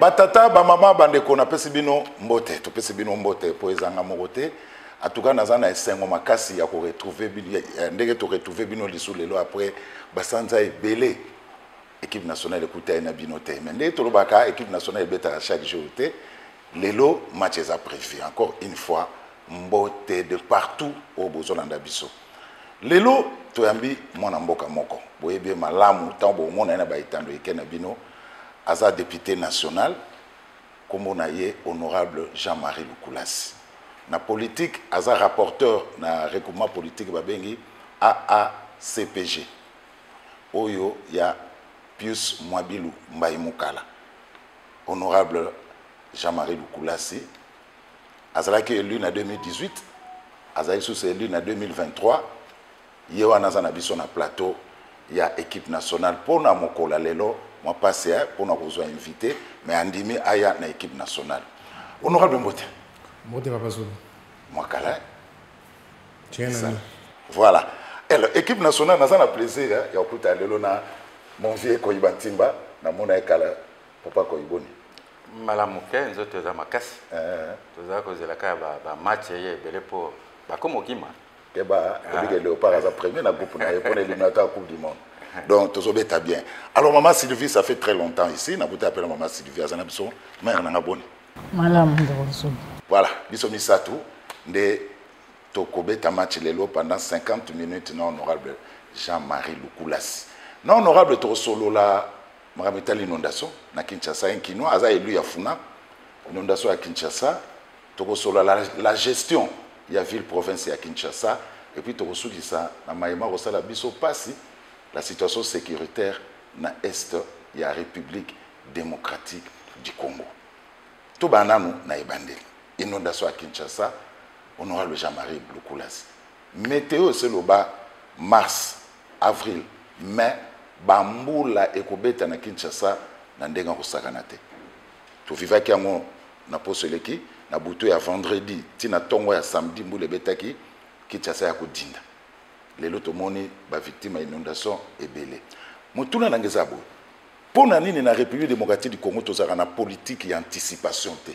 batata ba mama bandeko na pesi bino mbote to pesi bino mbote po ezanga mokote en tout cas nazana esengo makasi ya ko retrouver ndenge to retrouver bino lisu lelo après basanza ebele équipe nationale écoute na bino te mais ndenge to lobaka équipe nationale beta chaque jour te lelo match est prévu encore une fois mbote de partout au bozolanda biso lelo toyambi mwana mboka moko boyebi malamu tambo mona na baitando ekena bino aza député national comme on a ye honorable Jean-Marie Lukulasi na politique aza rapporteur na regroupement politique babengi AACPG oyo ya Pius Mwabilu Mbaye Mukala honorable Jean-Marie Lukulasi azalaki élu en 2018 azali sous élu en 2023 yewana za na biso na plateau ya équipe nationale pour na mokola lelo moi passé pour nous besoin invité mais andimi aya na équipe nationale honorable Mbote Papa Zulu moi kala tiens voilà alors équipe nationale na na plaisir ya okuta lelo na mon vieux Koyiba Timba na mona kala papa Koyiboni malamuke nzoto za makasi toza kozela ka ba match ye belé pour ba komokima keba obike Léopard aza premier na groupe na pour l'éliminatoire coupe du monde. Donc, tout ça bien. Alors, Maman Sylvie, ça fait très longtemps ici. Nous avons appelé Maman Sylvie. Voilà, Biso Misatou, de Tokobe Tamachi Lelo pendant 50 minutes, non honorable Jean-Marie Lukulasi. Non honorable Torosolo la Maramita l'inondation, na Kinshasa, un Kino, Aza élu Yafuna, inondation à Kinshasa, Torosolo la gestion, il y a ville-province à Kinshasa, et puis Torosolo qui ça, na Maïma Rosala Biso Passi. La situation sécuritaire na est de la République démocratique du Congo. Tout banano na ebandeli. Inondation à Kinshasa, honorable Jean-Marie Lukulasi. Météo c'est le bas mars, avril, mai, bambula ekobeta na Kinshasa na ndenga kosakanate. To viva ki yango na poseleki na buto ya vendredi, tina tongo ya samedi mbule betaki Kinshasa ya kodinda. Les lotomoni ba victime inondation ebele mutuna nangeza bo pona nini na République démocratique du Congo tozaka na politique et anticipation te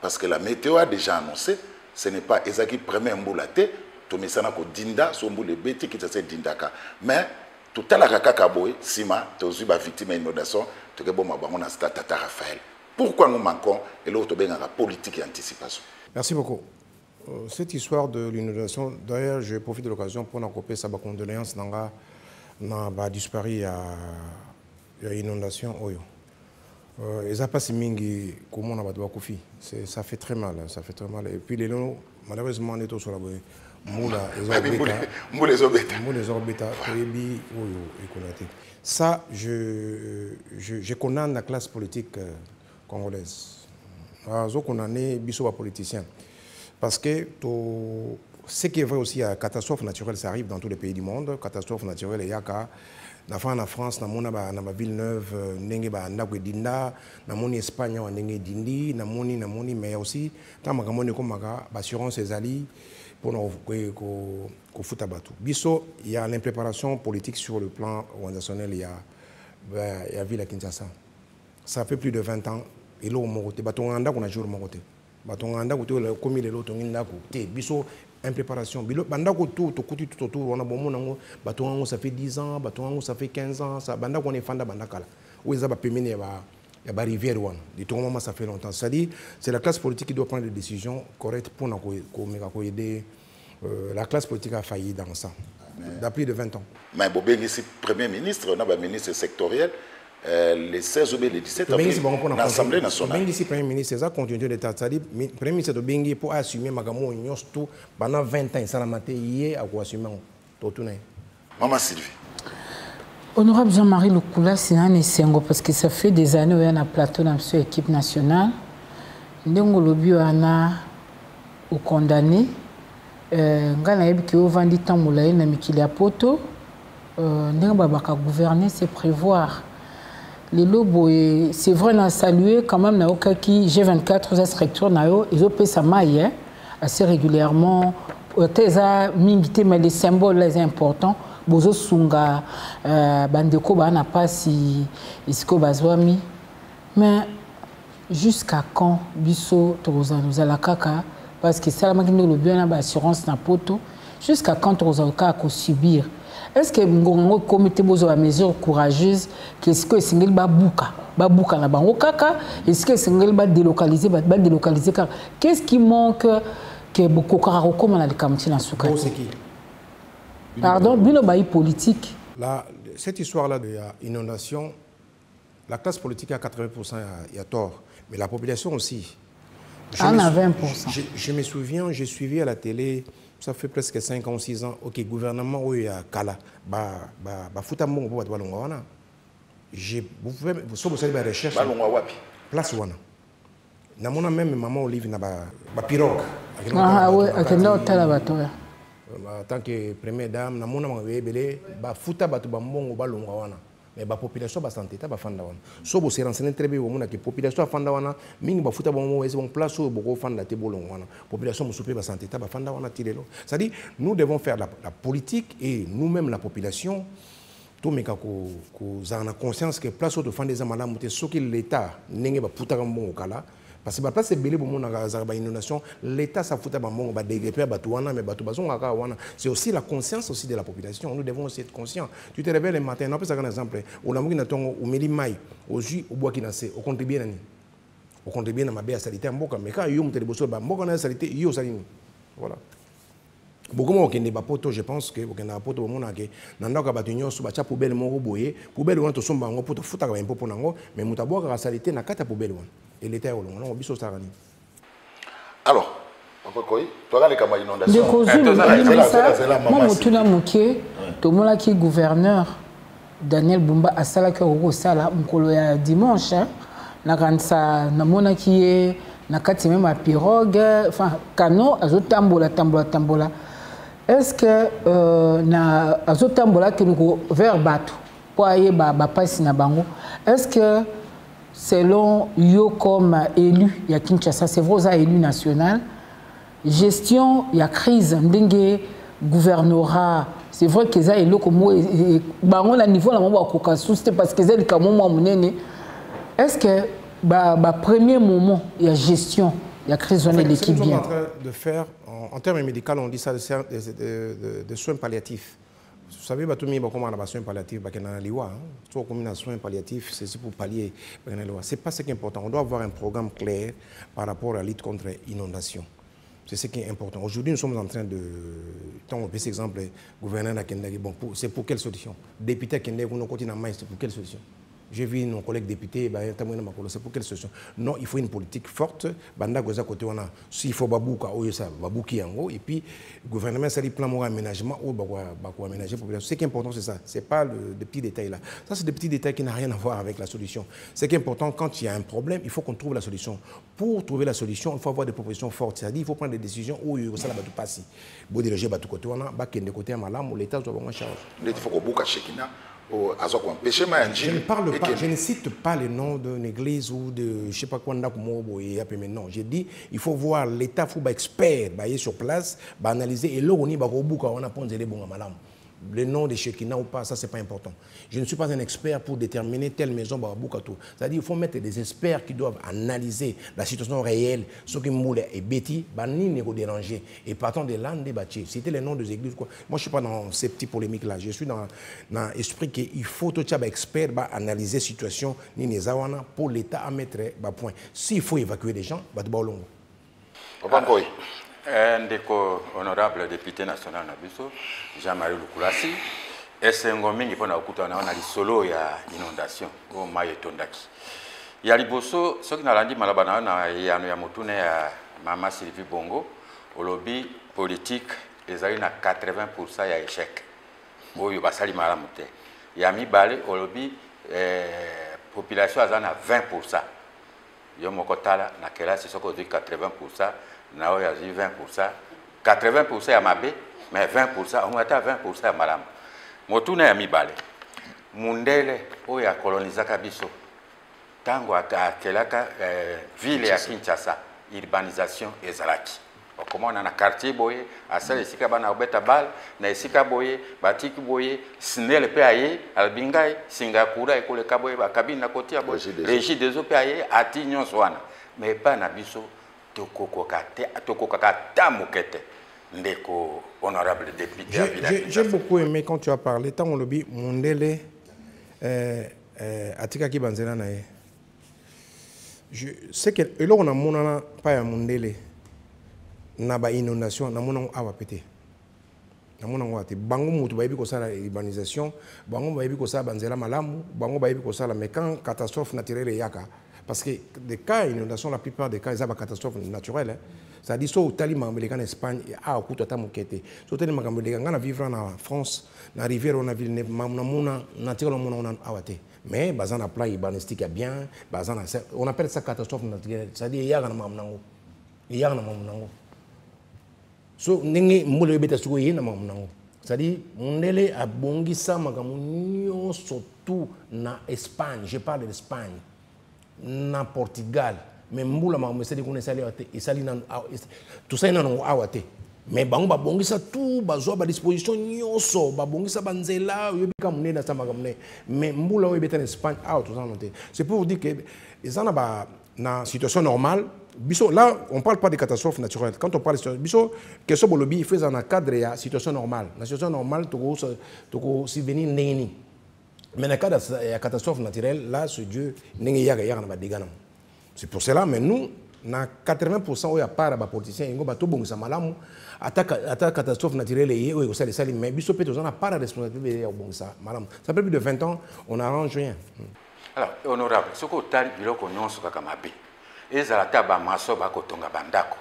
parce que la météo a déjà annoncé ce n'est pas ezaki premier mbulate to mesana ko dinda so mbule beti ki tsa dindaka mais totala kaka boy sima tozu ba victime inondation to ke boma bango na stade Tata Raphaël pourquoi nous manquons et l'autre benga la politique et anticipation. Merci beaucoup. Cette histoire de l'inondation, d'ailleurs, je profite de l'occasion pour n'accompagner sa condoléance dans la disparu à l'inondation. Et ça passe mingi comment on a battu Kofi. Ça fait très mal, ça fait très mal. Et puis les gens, malheureusement, on est tous sur la moula, les orbita, ça, je connais la classe politique congolaise. Je connais les politiciens. Parce que ce qui est vrai aussi, la catastrophe naturelle, ça arrive dans tous les pays du monde. Catastrophe naturelle, il y a en France, dans la Villeneuve, dans l'Espagne, mais aussi, dans l'assurance des alliés pour nous foutre à battre. Il y a l'impréparation politique sur le plan organisationnel, il y a ville à Kinshasa. Ça fait plus de 20 ans, et là, on a joué au Moroté. Batonganda koto komi lelo tonginda ko te biso impréparation bilo bandako tout autour on a bon monango batongo ça fait 10 ans batongo ça fait 15 ans ça bandako on est fanda bandakala ou ils a ba pemene ba rivière one de tout moment ça fait longtemps ça dit c'est la classe politique qui doit prendre des décisions correctes pour ko aider la classe politique a failli dans ça depuis de 20 ans mais bobé ici premier ministre on a un ministre sectoriel les 16 ou les 17 avril l'Assemblée nationale. Le Premier ministre, c'est ça continuité de Tatsadi. Le Premier ministre de Bengi pour assumer Magamo tout pendant 20 ans. Ça l'a maté hier à assumer tout. Maman Sylvie. Honorable Jean-Marie Lukulasi, c'est un parce que ça fait des années où il y a un plateau dans l'équipe nationale. Ndongo lobi ana au condamné. Ngana yebi ki o vandi tamula na mikili ya poto. Ndongo babaka gouverner c'est prévoir. Les lobos, c'est vrai, on a salué quand même, G24, ils ont payé sa maille assez régulièrement. Mais les symboles les importants, Bozo Sunga, Bandeko, n'a pas si Isko Bazwami. Mais jusqu'à quand biso nous la kaka parce que ça la machine le bien assurance na poto jusqu'à quand toza ko subir est-ce que ngongo comité bozo la mesure courageuse qu'est-ce que single babuka na bango kaka est-ce que single ba délocaliser car qu'est-ce qui manque que beaucoup kara comme na likamti na suka pardon bino baï politique là cette histoire là de inondation la classe politique à 80% il y a tort mais la population aussi on a 20%. Je me souviens, j'ai suivi à la télé, ça fait presque 5 ans ou 6 ans, ok, gouvernement, où il y a Kala, foutambo, vous pouvez voir, vous savez, la recherche, place wana. Namona même maman Olive na ba pirogue. Ah oui, à quel endroit la bateau? En tant que première dame, namona mangabele, ba fouta batu ba mbongo ba longa wana. Mais la population va santé ta ba fanda wana so bo se renseigner très bien au que population fanda wana mingi ba futa bon est bon place au boko fanda te bolon wana population mo soupé ba santé ta ba fanda wana tirelo ça dit nous devons faire la politique et nous-mêmes la population tout meka ko zana conscience que place au de fanda za malamu te so que l'état nenge ba puta bon kala parce que la place est belle pour mon inondation l'état ça fout à bon ba dégrépé batouana mais batou bazon aka wana c'est aussi la conscience aussi de la population nous devons aussi être conscients tu te réveilles le matin on peut ça un exemple on a na tongo au meli mai au jus au bois qui nassé au contribue nani au contribue na mabe salité mboka mais quand yo muteli boso ba mboka na salité yo salini voilà beaucoup moins que des poto je pense que aucun poto au monde que nanda ka batunyo su ba cha poubelle moko boye poubelle wana to somba ngo poto futa ka ba impo nango mais mutabwa ka salité na kata poubelle wana et l'état au long on biso sarani alors toi les camarades inondation moi mutuna muke to mola ki gouverneur Daniel Bumba asala ki oko sala mkolo ya dimanche na kansa na mona ki na kati même à pirogue enfin cano azotambola tambola est-ce que na azotambola que nous vers bateau pour aller ba passe na bango est-ce que selon yo comme élu ya Kinshasa c'est vrai élu national gestion ya crise ndenge gouvernorat c'est vrai que ça élu comme bango na niveau na mbo akoka c'était parce que c'est comme moi munene est-ce que ba premier moment il y a gestion il y a crise de l'équipe bien. Nous sommes en train de faire en termes médicaux on dit ça de soins palliatifs. Vous savez comment on a soins palliatifs soit comme on a soins palliatifs c'est pour pallier c'est pas ce qui est important on doit avoir un programme clair par rapport à la lutte contre l'inondation. C'est ce qui est important. Aujourd'hui, nous sommes en train de... Tant on peut cet exemple, gouverneur Nakendagi, bon, c'est pour quelle solution? Député Kendagi, on continue à maïs, c'est pour quelle solution? J'ai vu nos collègues députés, c'est pour quelle solution? Non, il faut une politique forte. Banda goza côté on a s'il faut babouka ou ça babouki en et puis le gouvernement ça dit plan mon aménagement ou bako aménager population. Ce qui est important c'est ça. C'est pas des petits détails là. Ça c'est des petits détails qui n'ont rien à voir avec la solution. Ce qui est important quand il y a un problème, il faut qu'on trouve la solution. Pour trouver la solution, il faut avoir des propositions fortes. C'est-à-dire il faut prendre des décisions où il ça la batu passer. Bo diriger batu côté on a ba kende côté malam ou l'état doit prendre en charge. Il faut qu'on bouka chekina. Je ne cite pas le nom d'une église ou de je sais pas quoi non. J'ai dit il faut voir l'état, il faut être expert, sur place, analyser et là on a posé les bons malam. Le nom de Shekina ou pas, ça c'est pas important. Je ne suis pas un expert pour déterminer telle maison Barabukato. C'est-à-dire qu'il faut mettre des experts qui doivent analyser la situation réelle, ce qui moule et bêtis, ni ne déranger. Et partant de là, débattre. C'était le nom des églises. Quoi. Moi je suis pas dans ces petits polémiques là. Je suis dans l'esprit qu'il faut tout ça expert analyser la situation ni les awana pour l'État à mettre point. S'il faut évacuer les gens, ndeko honorable député national Nabiso Jean-Marie Lukulasi esengo mingi pona okutana na lisolo ya inondation o maye tondaki ya liboso soki nalandi malabana na yano ya motune ya mama Sylvie Bongo olobi politique ezali na 80% ya échec oyo basali malamu te ya mibale olobi population azana 20% yo mokotala na kelasi soko 80% na oyo azi 20%, 80% ya mabe, mais 20%, on ata 20% ya malamu. Motuna ya mibale. Mundele oyo ya kolonizaka biso. Tango akelaka ville ya Kinshasa, urbanisation ezalaki. Comment on a un quartier boye, à celle ici qui bana obeta bal, na ici qui boye, batiki boye, snel paye, albingai, Singapour et kole kaboye, ba cabine na côté boye, régie des eaux paye, ati nyonswana, mais pas na biso toko kata mukete, ndeko honorable député. J'ai beaucoup aimé quand tu as parlé, tant on le dit, Mondele, atika ki banzela na ye. Je sais que là on a monana pas à Mondele. Na ba inondation na mona awa pété na mona ngwate bango mutu ba yebi ko sala urbanisation bango ba yebi ko sala banzela malamu bango ba yebi ko sala mais quand catastrophe naturelle yaka parce que des cas inondation la plupart des cas ils ont catastrophe naturelle hein. Ça dit so tali mamele en Espagne a okuta ta mukete so tali makamele ngana vivre en France na rivière on a ville na mona naturelle mona awate mais bazana plan urbanistique bien bazana on appelle ça catastrophe naturelle ça dit yaka na mamnango yaka na mamnango. So nenge mbole beta suko yena mamnango c'est-à-dire Mondele a bongisa magamunyo surtout na Espagne je parle d'Espagne na Portugal mais mbula mamu c'est-à-dire qu'on est sali na tout ça na no awate mais bango ba bongisa tout bazwa ba disposition nyonso ba bongisa banzela yobika munena sama gamne mais mbula we beta en Espagne tout ça noté c'est pour vous dire que ils en a ba na situation normale. Là, on ne parle pas de catastrophes naturelles. Quand on parle de situation, question bolobi, il fait dans un cadre de situation normale. La situation normale, tu peux subvenir n'eni. Mais dans le cadre de catastrophe naturelle, là, ce Dieu n'engi yaga yaga na badega. C'est pour cela, mais nous, na 80% où il y a pas de politiciens, ils ont bateau bon ça malamu. Attaque catastrophe naturelle et où ça les salit. Mais biso peut on a pas de responsabilité bon ça malamu. Ça fait plus de 20 ans, on n'arrange rien. Alors, honorable, ce que tu as dit, c'est que nous sommes comme Abé. Ezala taba maso ba kotonga bandako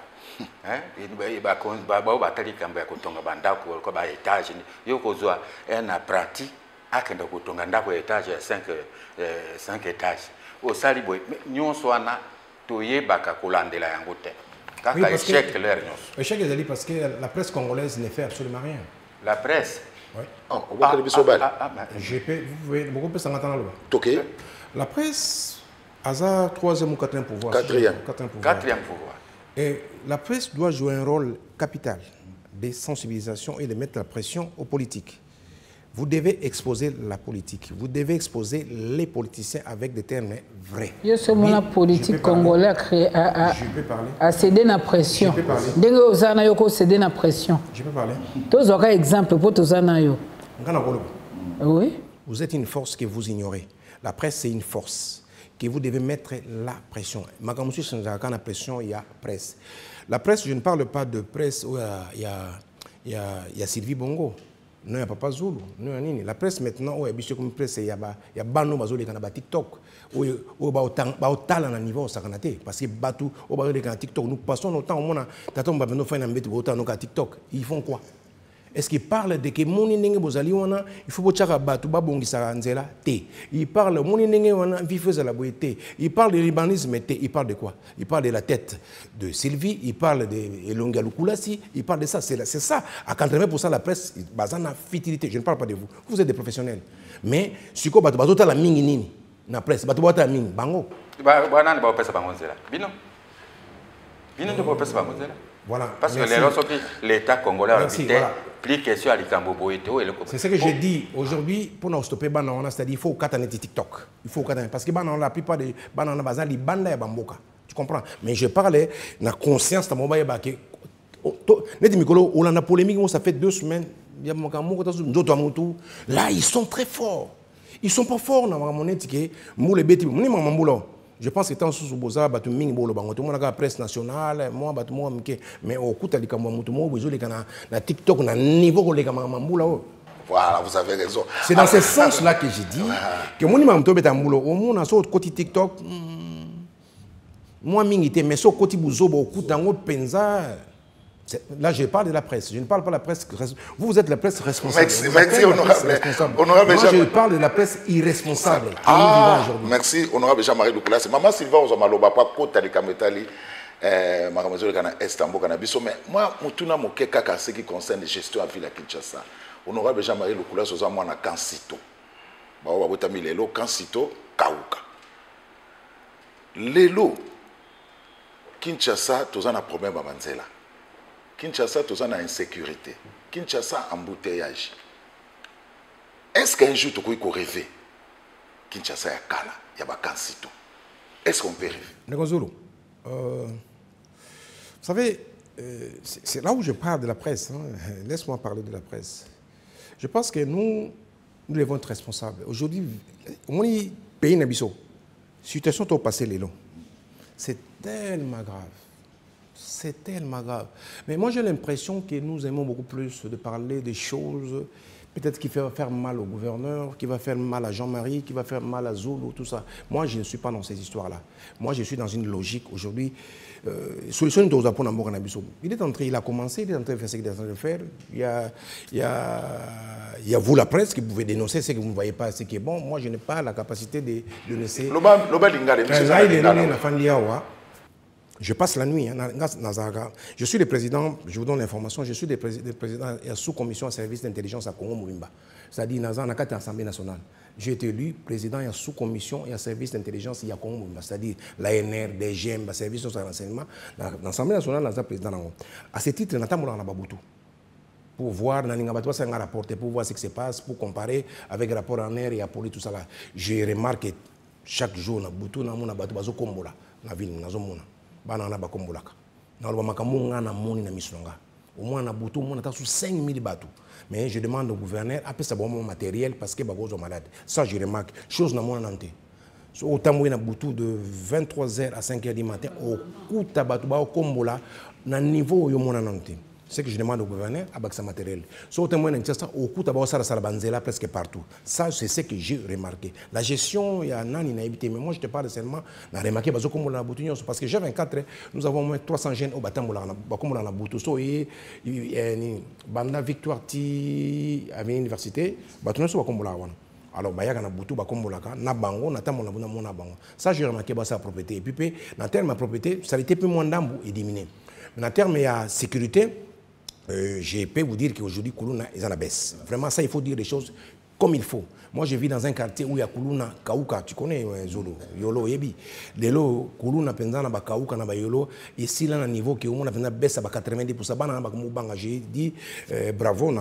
ba batali kamba kotonga bandako ko ba étage yo kozwa un apprenti akenda kotonga ndako étage ya 5 étages au sali boy nyonso ana toyebaka kolandela yango te kaka échec l'air nyonso échec ezali parce que la presse congolaise ne fait absolument rien. La presse je peux vous pouvez beaucoup plus s'entendre là. OK. La presse Hasard, 3e ou 4e pouvoir. 4e pouvoir. Et la presse doit jouer un rôle capital de sensibilisation et de mettre la pression aux politiques. Vous devez exposer la politique. Vous devez exposer les politiciens avec des termes vrais. La politique congolaise a cédé la pression. Je peux parler. Cédé la pression. Je peux parler. Tous autres exemples pour tous Oui. Vous êtes une force que vous ignorez. La presse, c'est une force que vous devez mettre la pression. Magamusu Sanjaka, la pression, il y a presse. La presse, je ne parle pas de presse où il y a Sylvie Bongo. Non, il n'y a Papa Zulu. Non, la presse maintenant, où il y a presse, il y a Bano Bazoli qui a TikTok. Où il y a talent à niveau sakanate. Parce que Batou, où il y a TikTok. Nous passons notre temps au monde, TikTok. Ils font quoi? Est-ce qu'il parle de que mon nenge bozali wana il faut bochaka batu babongisa nzela te. Il parle mon nenge wana vifeza la boité. Il parle de l'urbanisme te. Il parle de quoi? Il parle de la tête de Sylvie, il parle de Elonga Lukulasi, il parle de ça, c'est ça. À 80% la presse bazana futilité. Je ne parle pas de vous. Vous êtes des professionnels. Mais si ko batu bazota la mingi nini na presse, batu bota mingi bango. Banana ba pesa bango nzela. Bino de ba pesa bango nzela. Voilà. Parce que l'État congolais a plus question à l'Ikambo Boeto. C'est ce que j'ai dit. Aujourd'hui, pour nous stopper, c'est-à-dire qu'il faut qu'attendre TikTok. Il faut qu'attendre. Parce que la plupart des bananes bazali banda ya bamboka. Tu comprends? Mais je parlais de la conscience de mon bail. On a la polémique, ça fait 2 semaines. Là, ils sont très forts. Ils ne sont pas forts dans mon étiquette. Je pense que tant sous boza batu mingi bolo bango tout monde la presse nationale moi batu moi mais au coup tali kamba mutu mo bezo le kana na TikTok na niveau le kama mambula. Voilà, vous avez raison. C'est dans ce sens là que j'ai dit que mon imam to beta mbulo au monde so côté TikTok moi mingi te mais so côté buzo bo coup tango penza. Là, je parle de la presse. Je ne parle pas de la presse. Vous êtes la presse responsable. Merci honorable. Moi, je parle de la presse irresponsable. Merci, honorable Jean-Marie Lukulas. Maman Sylvain, on a maloba pas kota de kametali. Makamazoli kana Estambo kana biso. Mais moi, mutuna moke kaka ce qui concerne la gestion à ville à Kinshasa. Honorable Jean-Marie Lukulas, on a moi na Kansito. Ba wa botami lelo Kansito kauka. Lelo Kinshasa, tozana problème à Manzela. Kinshasa, tu as une insécurité. Kinshasa, embouteillage. Est-ce qu'un jour, tu peux rêver? Kinshasa, il y a Kala, il y a Bakansito. Est-ce qu'on peut rêver? Negozolo, vous savez, c'est là où je parle de la presse. Hein. Laisse-moi parler de la presse. Je pense que nous devons être responsables. Aujourd'hui, on est pays Nabiso. Situation au passé, les longs. C'est tellement grave. C'est tellement grave. Mais moi, j'ai l'impression que nous aimons beaucoup plus de parler des choses, peut-être qui va faire mal au gouverneur, qui va faire mal à Jean-Marie, qui va faire mal à Zulu, tout ça. Moi, je ne suis pas dans ces histoires-là. Moi, je suis dans une logique aujourd'hui. Solution de Japon en Nabiso. Il a commencé, il est en train de faire ce qu'il est en train de faire. Il y a vous, la presse, qui pouvez dénoncer ce que vous ne voyez pas, ce qui est bon. Moi, je n'ai pas la capacité de laisser. Je passe la nuit. Je suis le président, je vous donne l'information, je suis le président de la sous-commission à service d'intelligence à Congo-Mourimba. C'est-à-dire, dans l'Assemblée nationale. J'ai été élu président de la sous-commission et à service d'intelligence à Congo-Mourimba. C'est-à-dire, l'ANR, DGM, le service de renseignement. Dans l'Assemblée nationale, dans le président. À ce titre, nous avons Baboutou. Pour voir, pour voir ce qui se passe, pour comparer avec le rapport en air et à Poli, tout ça là. Je remarque chaque jour, dans la ville, banana bakombolaka na lo makamunga na moni na misonga au moins na butu mona ta sous 5000 bateaux mais je demande au gouverneur après ça bon matériel parce que bagozo malade ça je remarque chose na mona nante so autant na butu de 23h à 5h du matin au kuta bateau ba kombola na niveau yo mona nante c'est que je demande au gouverneur avec sa matériel. Sauf au banzela presque partout. Ça, c'est ce que j'ai remarqué. La gestion, il y a un an, il y a évité. Mais moi, je te parle seulement, on a remarqué parce que j'ai 24, nous avons au moins 300 jeunes au bâtiment comme on a boutou. So, et Banda Victoire Ti à l'université, bâtiment sur comme alors il y a un boutou bakombolaka na bango na tamona mona bango. Ça, j'ai remarqué sa propriété. Et puis, dans terme de propriété, ça a été plus moins d'ambu et diminué. Mais en termes de sécurité, je peux vous dire qu'aujourd'hui, Koulouna est en baisse. Vraiment, ça, il faut dire les choses comme il faut. Moi, je vis dans un quartier où il y a Koulouna, Kaouka, tu connais Zolo, Yolo, Yebi. Lelo, Koulouna, Penzana, Kaouka, Yolo, ici, là, à niveau qui on a baisse à 90%, j'ai dit bravo.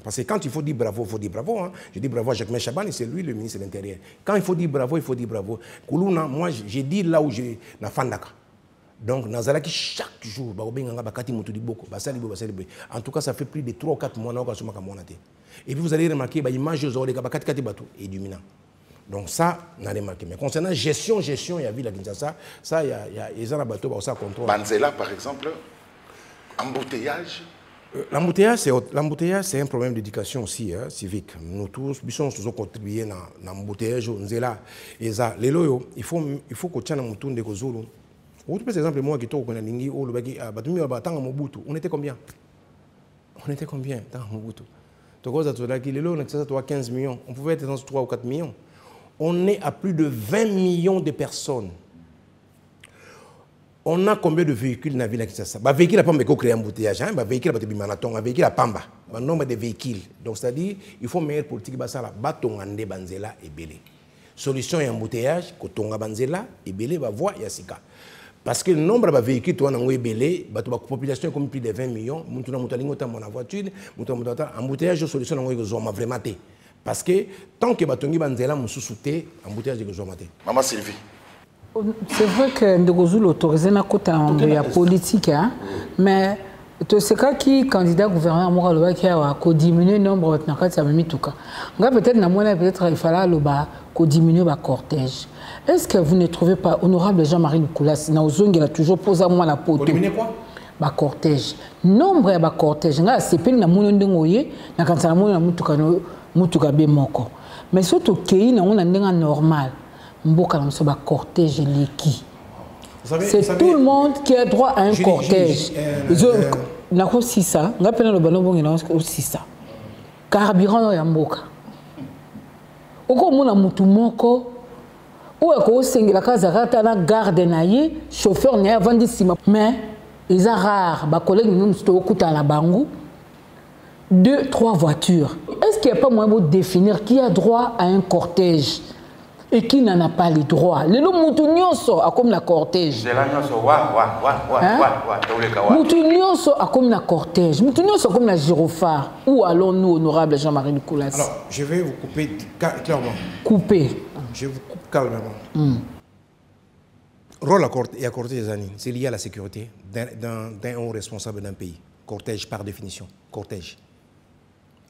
Parce que quand il faut dire bravo, il faut dire bravo. Hein. Je dis bravo à Jacques Chaban, c'est lui le ministre de l'Intérieur. Quand il faut dire bravo, il faut dire bravo. Koulouna, moi, j'ai dit là où j'ai na Fandaka. Donc, Nazalaki, chaque jour, en tout cas, ça fait plus de 3 ou 4 mois. Et puis, vous allez remarquer l'image est dominant. Donc, ça, on a remarqué. Mais concernant gestion, il y a vu la Kinshasa, ça, il y a un bateau qui contrôle. Banzela, par exemple, embouteillage. L'embouteillage, c'est un problème d'éducation aussi, hein, civique. Nous tous, nous sommes contribués à l'embouteillage. Il faut que tu aies un tour de Kozolo. Par exemple, moi qui on était combien? On était combien dans Mobutu? On 15 millions. On pouvait être dans 3 ou 4 millions. On est à plus de 20 millions de personnes. On a combien de véhicules dans la ville de Kinshasa? Les véhicules n'ont pas créé un embouteillage. Les véhicules n'ont pas véhicules à Pamba. Le nombre de véhicules. Donc, c'est-à-dire qu'il faut une meilleure politique. Batongande Banzela et Belé. Solution et embouteillage, Kotonga Banzela et Belé va voir Yassika. Parce que le nombre de véhicules, la population est comme plus de 20 millions. Nous avons une voiture, embouteillage de solution vraiment. Parce que tant que Batongi Banzela m'a sous-souté, embouteillage de Zomate. Maman Sylvie. C'est vrai que Ndogozu l'autorisé na kota en politique, hein? Mais tu sais qui candidat gouverneur Mouraloba qui a diminué le nombre de nakati à Mimituka. Peut-être il fallait diminuer le cortège. Est-ce que vous ne trouvez pas honorable Jean-Marie Lukulas, il a toujours posé à moi la peau. Diminuer quoi? Le cortège. Nombre de cortège. C'est pas na monondengoye na kansala mona mutuka be moko. Mais surtout qu'il y a un normal. Un cortège leki. C'est tout le monde qui a droit à un cortège. On a aussi ça. On a aussi ça. Carburant ya mboka. Oko mona mutu moko ou eko sengela kazarata na garde naye chauffeur na vandi sima mais ils ont rare ba collègue nous sto okuta la bangu 2 3 voitures. Est-ce qu'il n'y a pas moyen de définir qui a droit à un cortège? et qui n'en a pas les droits. Le mutu nyonso a comme la cortège. C'est la nyonso Mutu nyonso a comme la cortège. Mutu nyonso a comme la gyrophare. Où allons-nous, honorable Jean-Marie Lukulas? Alors, je vais vous couper clairement. Couper. Je vous coupe calmement. Rôle et à cortège des années, c'est lié à la sécurité d'un haut responsable d'un pays. Cortège, par définition. Cortège.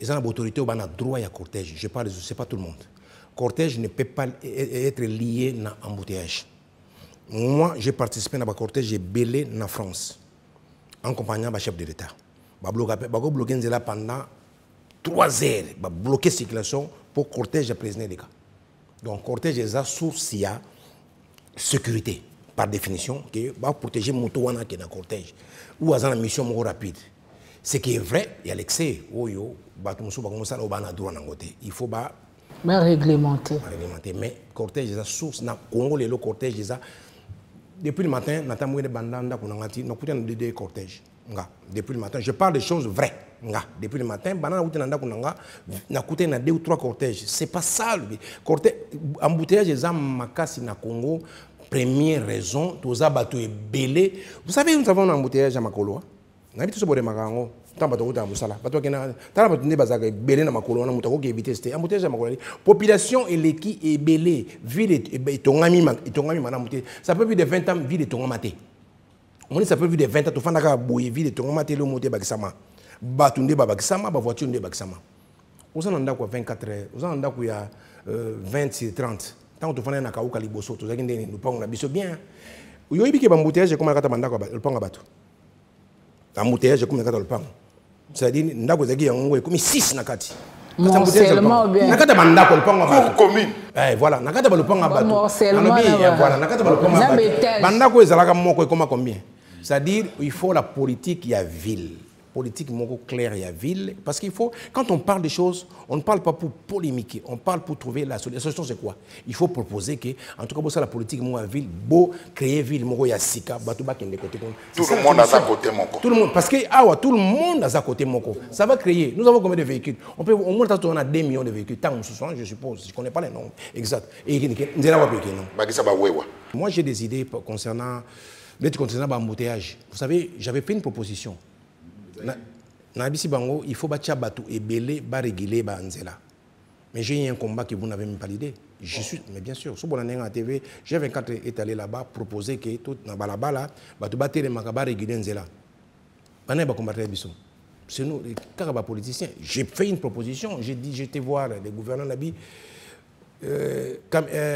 Ils ont l'autorité où on a droit à cortège. Je parle, ce n'est pas tout le monde. Cortège ne peut pas être lié à l'embouteillage. Moi, j'ai participé à un cortège belé en France, en compagnie du chef de l'État. Je vais bloquer pendant 3 heures. Je vais bloquer la circulation pour le cortège de président des cas. Donc, le cortège est source de sécurité, par définition, qui va protéger les motos qui sont dans le cortège. Ou à une mission rapide. Ce qui est vrai, il y a l'excès. Il faut réglementer. Mais le cortège est source. Dans le Congo, le cortège est depuis le matin, nous avons des cortèges. Depuis le matin, je parle des choses vraies. Depuis le matin, nous avons 2 ou 3 cortèges. Ce n'est pas ça. Embouteillage est makasi na Congo. Première raison, tous les bateaux sont belés. Vous savez, nous avons un embouteillage à Makolo. Nous avons tous les bateaux tant bateau dans Moussala. Bateau qui na tant bateau ne bazaka belé na Makolo na mutako qui éviter c'était embouteillage à Makolo. Population et l'équipe est belé. Ville et tongami madame. Ça peut plus de 20 ans ville et tongamaté. On dit ça peut plus de 20 ans to fandaka boye ville et tongamaté le moté bakisama. Bateau ne bakisama, ba voiture ne bakisama. Vous en avez quoi 24 heures. Vous en avez quoi 20 30. Tant que tu fais un akauka liboso, tu sais que nous prenons la biso bien. Vous avez vu que l'embouteillage comme un katabanda le pang abatou. L'embouteillage comme un katabanda. C'est-à-dire, nous avons comme 6 nakati. Morcellement bien. Nakatabanda le pang abatou. Commune. Voilà, nakatabanda le pang abatou. Morcellement. Voilà, nakatabanda le pang abatou. Banda ko ezalaka moko comme combien? C'est-à-dire, il faut la politique, il y a ville. Politique claire et à ville. Parce qu'il faut, quand on parle des choses, on ne parle pas pour polémiquer, on parle pour trouver la solution. La solution, c'est quoi? Il faut proposer que, en tout cas, pour la politique, à ville, beau créer ville, il y a Sika, Batouba qui est de côté. Tout le monde a sa côté, Moko. Tout le monde, parce que tout le monde a sa côté, Moko. Ça va créer. Nous avons combien de véhicules? On peut, au moins, on a 2 millions de véhicules. Tant je suppose. Je ne connais pas les noms exacts. Et moi, j'ai des idées concernant l'embouteillage. Vous savez, j'avais fait une proposition. Il faut bâtir bateau et belé, réguler banzela. Mais j'ai eu un combat que vous n'avez même pas l'idée. Je suis, mais bien sûr, sur la TV, G24 est allé là-bas proposer que tout là-bas là, bateau battre les macabas réguler nzela. On a combattre les bisous. C'est nous, les carabas politiciens. J'ai fait une proposition. J'ai dit, j'étais voir les gouverneurs Nabi,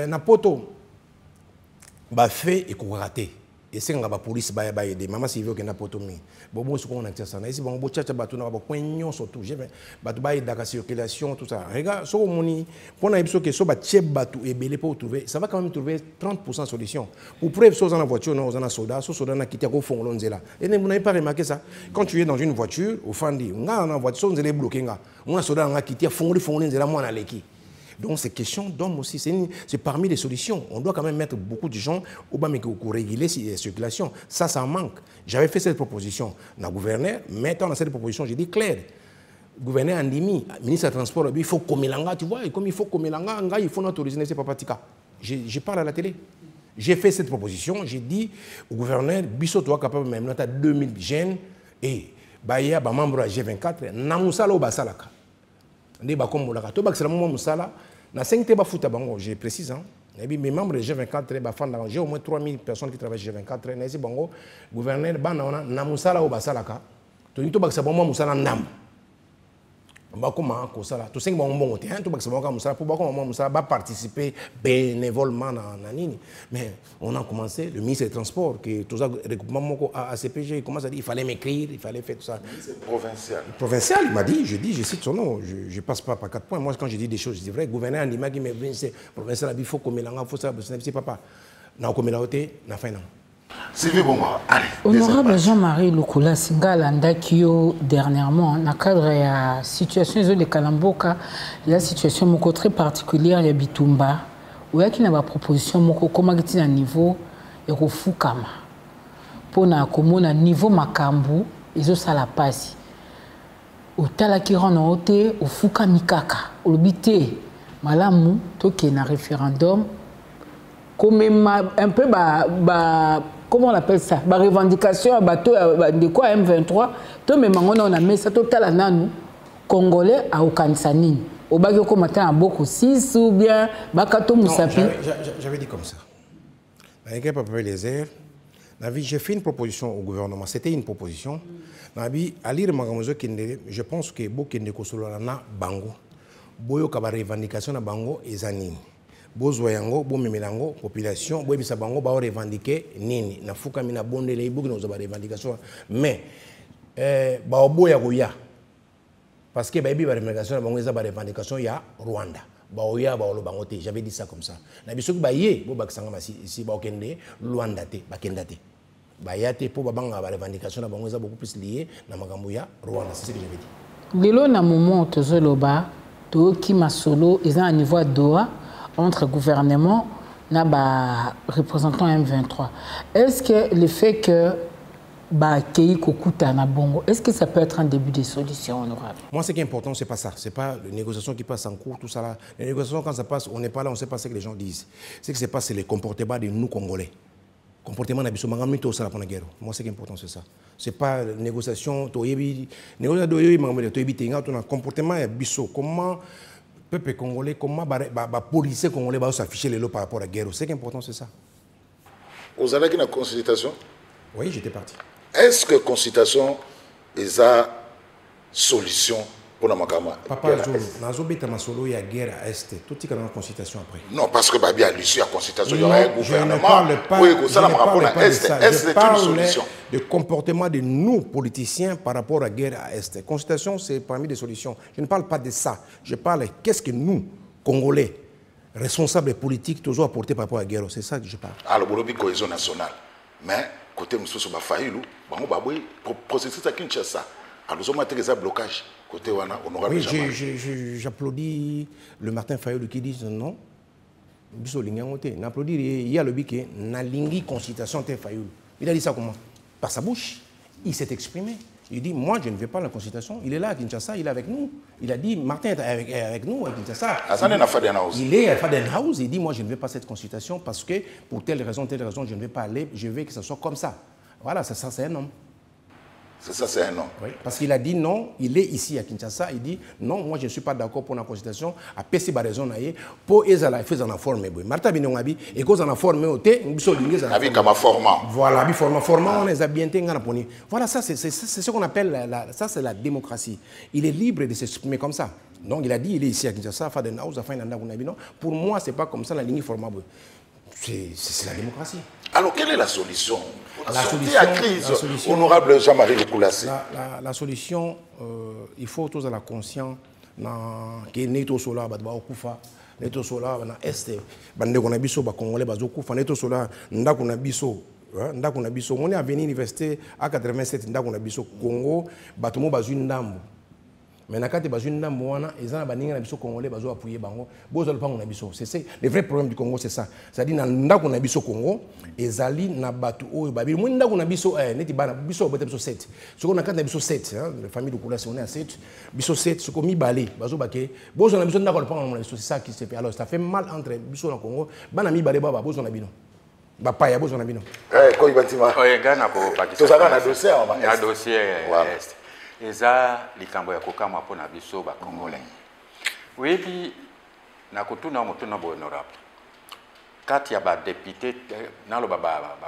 Napoto, fait et qu'on raté. Et c'est la police qui a aidé. Maman, si vous avez un potomi, bon, ce qu'on a fait, c'est que vous avez un poignon surtout. Vous avez la circulation, tout ça. Regarde, si vous avez un poignon, ça va quand même trouver 30% de solution. Pour preuve, si vous avez une voiture, vous avez un soldat, si vous avez un quitté au fond, vous n'avez pas remarqué ça. Quand tu es dans une voiture, au fond, vous avez une voiture, vous avez bloqué. Vous avez un soldat qui a quitté au fond, vous avez un l'équipe. Donc, c'est question d'hommes aussi. C'est parmi les solutions. On doit quand même mettre beaucoup de gens pour réguler la circulation. Ça manque. J'avais fait cette proposition dans le gouverneur. Maintenant, dans cette proposition, j'ai dit clair. Le gouverneur Andimi, ministre des Transports, il faut Komelanga, tu vois. Et comme il faut Komelanga, il faut autoriser ces papatika. Je parle à la télé. J'ai fait cette proposition. J'ai dit au gouverneur, Bissot, toi, capable même, tu as 2000 jeunes. Et il y a des membres de G24. Namusala ou Basalaka. Je précise, mes membres de G24, j'ai au moins 3000 personnes qui travaillent chez G24. Le gouverneur Namusala ou Basalaka, tout le monde va participer bénévolement. Mais on a commencé, le ministre des Transports, qui tout ça, recoupement à ACPG, il commence à dire il fallait m'écrire, il fallait faire tout ça. Provincial. Provincial, il m'a dit, je cite son nom, je ne passe pas par 4 points. Moi, quand je dis des choses, je dis vrai. Gouverneur Andima qui m'a dit, c'est provincial, il faut qu'on mette il faut ça, c'est papa. Dans la communauté, on a fait non. Honorable Jean-Marie Lukulas Ngalanda Kyo dernièrement, dans le cadre de la situation de Kalamboka, la situation moko très particulière de Bitumba, où il y a une proposition moko comment à niveau de Fukama pour na niveau makambu ils ont ça la passe. Au tala qui rend au Fuka Mikaka, au bité malamu toke na référendum comme un peu comment on appelle ça, la revendication de quoi M23, tout même on a mis ça total à nous Congolais à Okansanine. Au bas comme matin à beaucoup 6 ou bien Bakato Moussapi. J'avais dit comme ça. J'ai fait une proposition au gouvernement. C'était une proposition. À lire je pense que beaucoup de Kosolana Bango. Boyo kaba revendication na Bango et Zanini. Bozo yango, bo memelango, population, bo bisa Bango ba revendiquer nini. Na fuka mina bonde les book nos ba revendication. Mais ba oboya goya. Parce que baby ba revendication na Bango ba revendication ya Rwanda. Ba oya ba olo Bango te. J'avais dit ça comme ça. Na biso ba ye bo bakisanga si ba okende Rwanda te, ba kendate. Ba yate po ba banga ba revendication na Bango beaucoup plus lié na makambo ya Rwanda. C'est ce que j'avais dit. Lelo na moment tozoloba to ki masolo ils ont un niveau de Doha entre gouvernement et représentant M23. Est-ce que le fait que est-ce que ça peut être un début de solution honorable? Moi, ce qui est important, ce n'est pas ça. Ce n'est pas les négociations qui passent en cours, tout ça là. Les négociations, quand ça passe, on n'est pas là, on ne sait pas ce que les gens disent. Ce qui se passe, c'est le comportement de nous, Congolais. Comportement de la guerre. Moi, ce qui est important, c'est ça. Ce n'est pas négociation, comportement comment le peuple congolais, comment les policiers congolais vont s'afficher les lots par rapport à la guerre. Ce qui est important, c'est ça. Vous avez une consultation? Oui, j'étais parti. Est-ce que la consultation est une solution pour la Makama? Papa, il y a guerre à Est. Tout est dans la consultation après. Non, parce que à l'issue de la consultation, il y aura un gouvernement. Je parle de comportement de nous, politiciens, par rapport à la guerre à Est. Consultation, c'est parmi les solutions. Je ne parle pas de ça. Je parle de qu'est-ce que nous, Congolais, responsables politiques, toujours apporter par rapport à la guerre. C'est ça que je parle. Alors, il y a une cohésion nationale. Mais, côté M. Faïlou, le processus à Kinshasa, alors, il y a un blocage. Côté honorable. Oui, j'applaudis le Martin Fayoulou qui dit non. J'applaudis, il y a le biquet, n'a lingi consultation de Fayoulou. Il a dit ça comment? Par sa bouche. Il s'est exprimé. Il dit, moi, je ne vais pas à la consultation. Il est là à Kinshasa, il est avec nous. Il a dit, Martin est avec nous à Kinshasa. Il est à Fadenhouse. Il dit, moi, je ne vais pas à cette consultation parce que pour telle raison, je ne vais pas aller. Je veux que ça soit comme ça. Voilà, ça c'est un homme. C'est ça, c'est un nom. Oui, parce qu'il a dit non, il est ici à Kinshasa, il dit non, moi je ne suis pas d'accord pour la consultation, à PC par raison, pour les faire en forme. Martha Binongabi, et cause en forme, avec ma format. Voilà, format, on les a bien tenus. Voilà, ça c'est ce qu'on appelle la démocratie. Il est libre de s'exprimer comme ça. Donc il a dit, il est ici à Kinshasa, pour moi, ce n'est pas comme ça la ligne formale. C'est la démocratie. Alors, quelle est la solution? La solution, honorable Jean-Marie Lukulassi. La solution, il faut tous être conscients que Neto Sola, Neto Sola, Est, Bande Konabiso, Congolais, Bazokufa, Neto Sola, Ndakunabiso. Ndakunabiso. On est à venir à l'université à 87, Ndakunabiso, Congo, Batomo Bazundambo. Mais quand tu as une dame, ils ont des Congolais qui ont appuyé Bango. C'est le vrai problème du Congo, c'est ça. C'est-à-dire que dans le Congo, ils ont battu au Babi. Moi, nous avons biso 7. Ce qu'on a quand biso 7, la famille de Koulas, on est à 7. Biso 7, ce qu'on mis balé, bazo baké. Bozo na biso ndako le c'est ça qui se fait. Alors ça fait mal entre biso na Congo, bana mi balé baba bozo na bino. Bapa ya bozo na bino. Ko ibatima. Oye gana ko Pakistan. To ça na dossier un dossier. Eza likambo ya kokama po na biso ba Congolais. Webi na kutuna mutuna bo honorable. Kati ya ba député na lo ba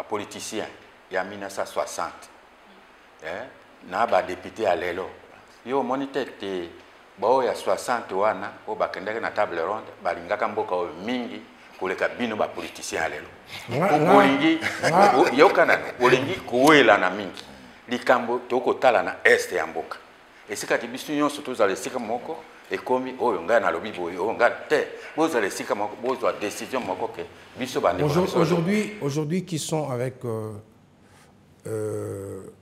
politicien ya 1960. Na ba député à lelo. Yo moniteur te bao ya 60 wana o ba kendeke na table ronde ba lingaka mboka o mingi koleka bino ba politicien à lelo. Olingi yo kana olingi kuwela na mingi. Likambo toko tala na Est ya mboka. Et si kati biso nyonso tozala esika moko ekomi oyo ngai na lobi boye oyo ngai te bozala esika moko bozwa décision moko ke biso bande. Aujourd'hui qui sont avec le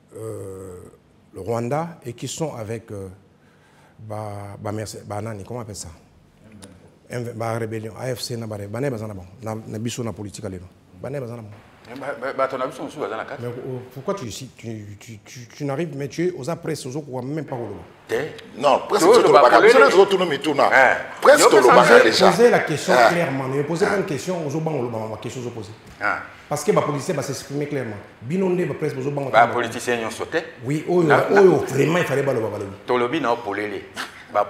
Rwanda et qui sont avec nani, comment on appelle ça? Rébellion, AFC na bare, bané bazana bon, na biso na politique alelo. Bané bazana bon. Pourquoi tu n'arrives, mais tu es aux presses, aux autres, même pas au non, presque tout poser la question clairement. Ne posez pas une question aux autres, ma question opposée. Parce que les policiers va s'exprimer clairement. Binondé va presque aux autres. Les politiciens ont sauté. Oui, vraiment, il fallait pas le voir. Tolobi n'a pas les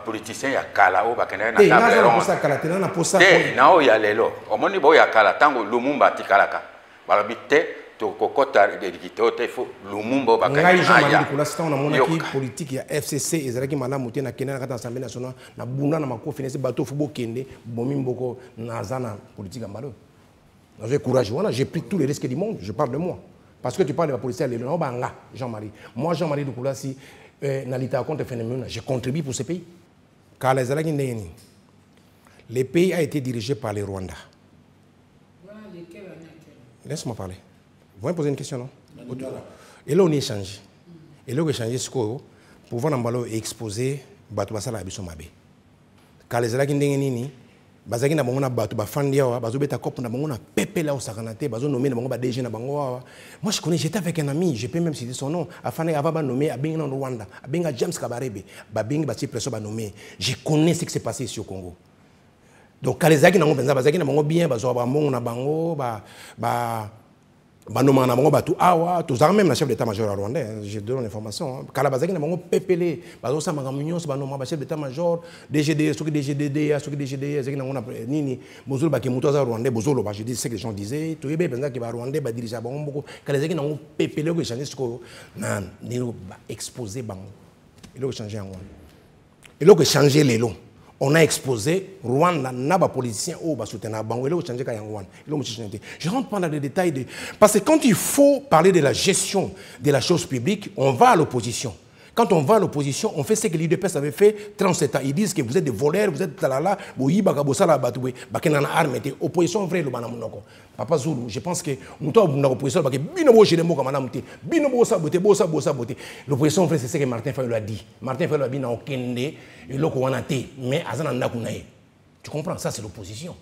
politiciens ya kala o bakena na table ronde. Ça kala tena na posa. Na o ya lelo. Omoni bo ya kala tango Lumumba tikalaka. Balobi te to kokota de dikito te fo Lumumba bakena. Ngai Jean-Marie Nicolas on a monaki politique ya FCC ezalaki mana muté na Kenya na Assemblée nationale na bunda na mako finesse bateau fo bokende bomi mboko na zana politique ambalo. J'ai courage, voilà, j'ai pris tous les risques du monde, je parle de moi. Parce que tu parles de la police, Jean-Marie. Moi, Jean-Marie Nicolas, si contre phénomène, j'ai contribué pour ce pays. Car le pays a été dirigé par les Rwandais. Laisse-moi parler. Vous pouvez me poser une question, non? Et là, on est changé. Et là, on a changé ce qu'on pour pouvoir exposer Batubasala Abisomabe. Car les Alakindeni, bazaki na bango na bato ba fandi awa bazo beta cop na bango na pepe la osakanate bazo nommer na bango ba DG na bango awa. Moi je connais, j'étais avec un ami, je peux même citer son nom, afin ava ba nommer abenga na Rwanda, abenga James Kabarebe, ba bengi ba ti presso ba nommer. Je connais ce qui s'est passé ici au Congo. Donc quand les zaki na bango benza bazaki na bango bien bazo ba mbongo na bango ba Banoma na bango batu awa tous même la chef d'état-major rwandais, j'ai donné l'information. Kala bazaki na bango pepele bazo sa magamunion banoma ba chef d'état-major DGD soki DGD soki DGD zaki na ngona nini bozolo ba ke muto za rwandais bozolo ba je dis ce que les gens disaient to yebe benza ke ba rwandais ba dirige bango mboko kala zaki na ngo pepele ko changer ko na nilo ba exposer bango il faut changer en il faut changer les lots. On a exposé Rwanda, Naba politicien, ou soutenir Bango, il faut changer Kayangwan. Je rentre pas dans les détails parce que quand il faut parler de la gestion de la chose publique, on va à l'opposition. Quand on va à l'opposition, on fait ce que l'UDPS avait fait 37 ans. Ils disent que vous êtes des voleurs, vous êtes talala, boui bakabosa batoué, bakenana arme, opposition vraie le banamunoko. Papa Zulu, je pense que nous avons l'opposition parce que binobo chez les mots comme madame T, binobo sa beauté, bosa beauté. L'opposition vraie c'est ce que Martin Fayulu a dit. Martin Fayulu a dit na okende et loko wana té, mais azana nakunae. Tu comprends ça c'est l'opposition.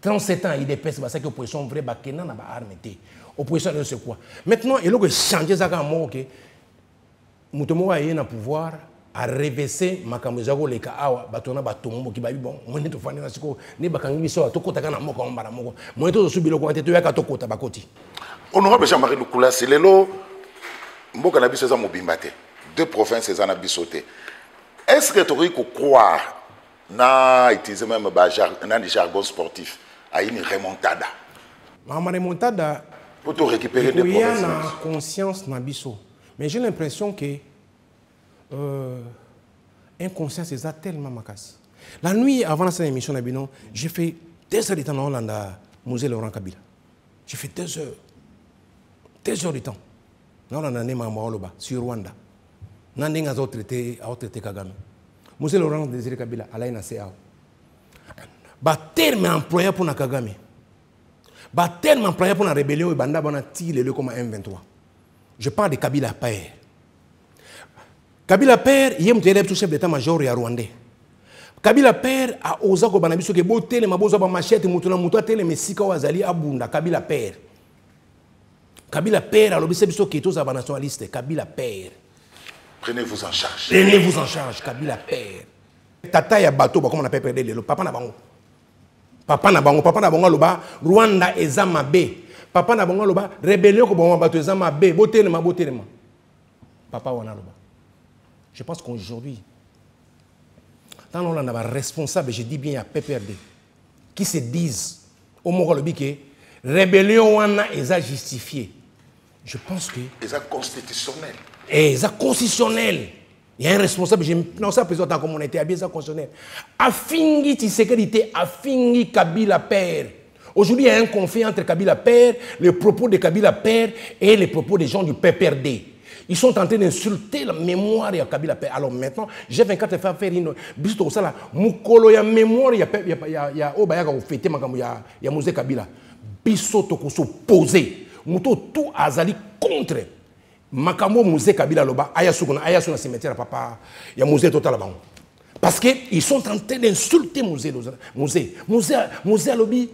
37 ans l'UDPS parce que l'opposition vraie bakenana ba arme té. Opposition c'est quoi? Maintenant il faut changer ça comme mot OK. Mutomo a eu un pouvoir à reverser makamuzako leka awa batona batombo ki babi bon moni to fani na siko ne bakangi biso to kota kana moko mbara moko moni to subilo ko to yaka to kota bakoti. Honorable Jean-Marie Lukula selelo mboka na biso za mobimba te deux provinces za na biso te. Est-ce que tu peux croire na utiliser même na des jargons sportifs à une remontada? Ma remontada pour te récupérer des provinces. Il y a conscience na biso. Mais j'ai l'impression que inconscience est tellement macasse. La nuit avant cette émission, j'ai fait 2 heures de temps en Hollande à Musée Laurent Kabila. J'ai fait 2 heures. 2 heures de temps. Nous avons un sur Rwanda. Nous avons traité Kagame. Musée Laurent Désiré Kabila, à la NACA. Terme employé pour Kagame. Terme employé pour la rébellion et Banda Bonati, le comme M23. Je parle de Kabila Père. Kabila Père, il y a un chef d'état-major rwandais. Kabila Père a osé que Banabiso que boté les mabozo ba machette mutuna mutua tele mesika wazali abunda Kabila Père. Kabila Père a l'obéissance biso que tous les nationalistes Kabila Père. Prenez-vous en charge. Prenez-vous en charge Kabila Père. Tata ya bateau comme on appelle perdre le papa na bango. Papa na bango loba Rwanda ezamabe. Papa na bango loba rébellion ko bango bato ezama be botelema. Papa wana loba. Je pense qu'aujourd'hui dans on a responsable, je dis bien il y a PPRD qui se disent au Moko lobi que rébellion wana eza justifié. Je pense que eza constitutionnel. Eza constitutionnel. Il y a un responsable, je non ça président en communauté, bien ça constitutionnel. Afingi Tshisekedi, afingi Kabila Père. Aujourd'hui, il y a un conflit entre Kabila Père, les propos de Kabila Père et les propos des gens du PPRD. Ils sont en train d'insulter la mémoire de Kabila Père. Alors maintenant, j'ai 24 faire une biso ça là, mukolo ya mémoire ya obayaka au fêter makambo ya Musée Kabila. Biso toko s'opposer. Muto tout azali contre makambo Musée Kabila loba ayasuna cimetière papa ya Musée total bango. Parce que ils sont en train d'insulter Musée Musée alobi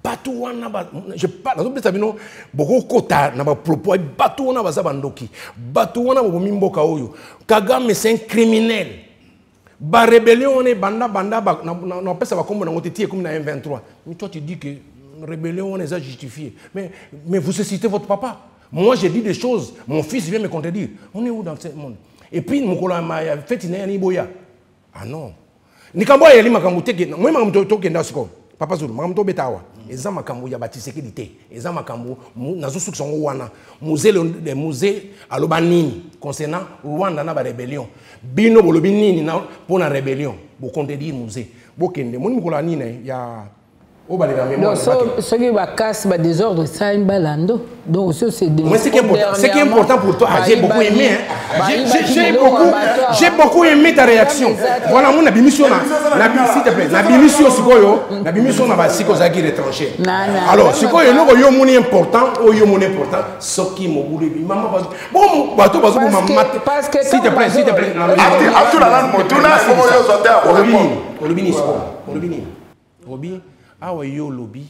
bato wana je parle dans sabino boko kota na ba propos bato wana baza bandoki bato wana bomi mboka oyo Kagame c'est un criminel ba rébellion on est banda na pesa ba kombo na ngotiti comme na M23 mais toi tu dis que rébellion on est justifié mais vous citez votre papa. Moi j'ai dit des choses mon fils vient me contredire. On est où dans ce monde? Et puis mokolo ma fait ina ni boya ah non ni kambo ya lima kamuteke moi makamto to kenda siko papa zulu makamto betawa eza makambo ya batisekidité eza makambo nazo sukisongo wana musée aloba nini concernant Rwanda na ba rébellion bino bolobi nini na pona rébellion bo contredire musée bo kende moni mokolo nini ya donc ce qui va casser le désordre ça une balando donc ça c'est mais ce qui est important pour toi j'ai beaucoup aimé j'ai beaucoup aimé ta réaction voilà mon abimission s'il te plaît l'abimission sikoyo l'abimission na ba siko zaki retranché alors sikoyo loko yo moni important o yo moni important soki mobulu bi maman bon bato bazo ko maman s'il te plaît à tout la langue motuna ko yo zote olobini Robi awa yo lobi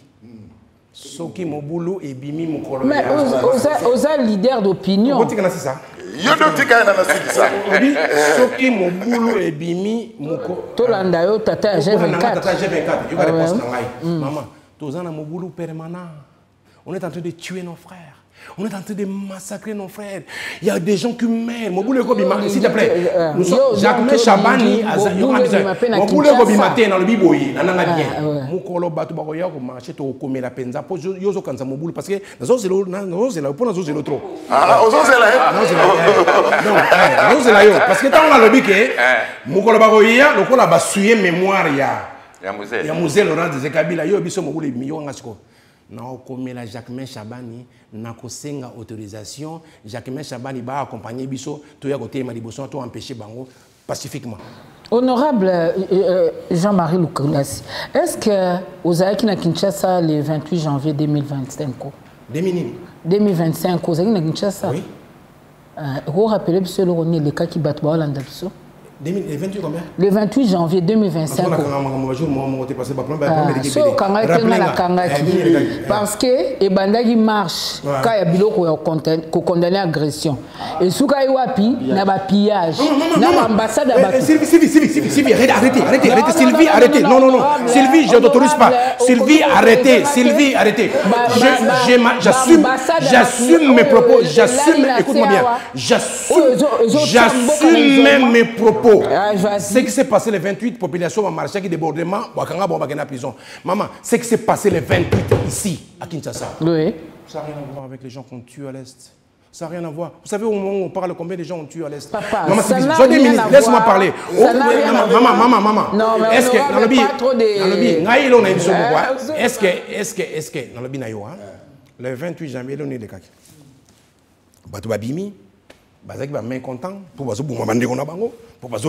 soki mobulu ebimi mukolo mais oza leader d'opinion on tika na ça yo do tika na ça soki mobulu ebimi muko tolanda yo tata G24 tata G24 yo ka réponse na ngai maman tozana mobulu permanent on est en train de tuer nos frères. On est en train de massacrer nos frères. Il y a des gens qui meurent. Mobule ko bima, s'il te plaît. Nous sommes Jacques Chabani, Mobule ko bima te na lobi boyi, na nga bien. Mukolo batu ba ko ya ko marcher to ko mela penza po yo zo kanza mobule parce que nazo zelo po nazo zelo trop. Ah, ozo zela. Non, nazo zela yo parce que tant on lobi ke mukolo ba ko ya lokola ba suyer mémoire ya musée Laurent Désiré Kabila yo biso mobule miyo ngasiko. Na Jacquemain Chabani na kosenga autorisation Jacquemain Chabani ba accompagner biso to ya côté maliboson to empêcher bango pacifiquement. Honorable Jean-Marie Lukulassi, est-ce que vous avez na Kinshasa le 28 janvier 2025 2025 vous avez na Kinshasa? Oui. Vous rappelez biso le cas qui bat ba Hollande biso? Le 28 combien? Le 28 janvier 2025. Parce que Ebandagi marche quand il y a biloko ko condamner agression. Et souka wapi na ba pillage. Na ambassade à Sylvie, arrêtez. Sylvie, arrêtez. Non. Sylvie, je t'autorise pas. Sylvie, arrêtez. J'assume mes propos. Écoute-moi bien. J'assume même mes propos. Ce qui s'est passé le 28, population a marché qui débordement, Wakanga Bombagena prison. Maman, ce qui s'est passé le 28 ici, à Kinshasa. Oui. Ça n'a rien à voir avec les gens qu'on tue à l'Est. Ça n'a rien à voir. Vous savez, au moment où on parle, combien de gens ont tué à l'Est? Papa, maman, ça n'a rien à voir. Laisse-moi parler. Maman. Non, mais est-ce que dans le pas trop de... Est-ce que dans le binayo, le 28 janvier, on est le cas. Batou Babimi, Bazaki va mécontent pour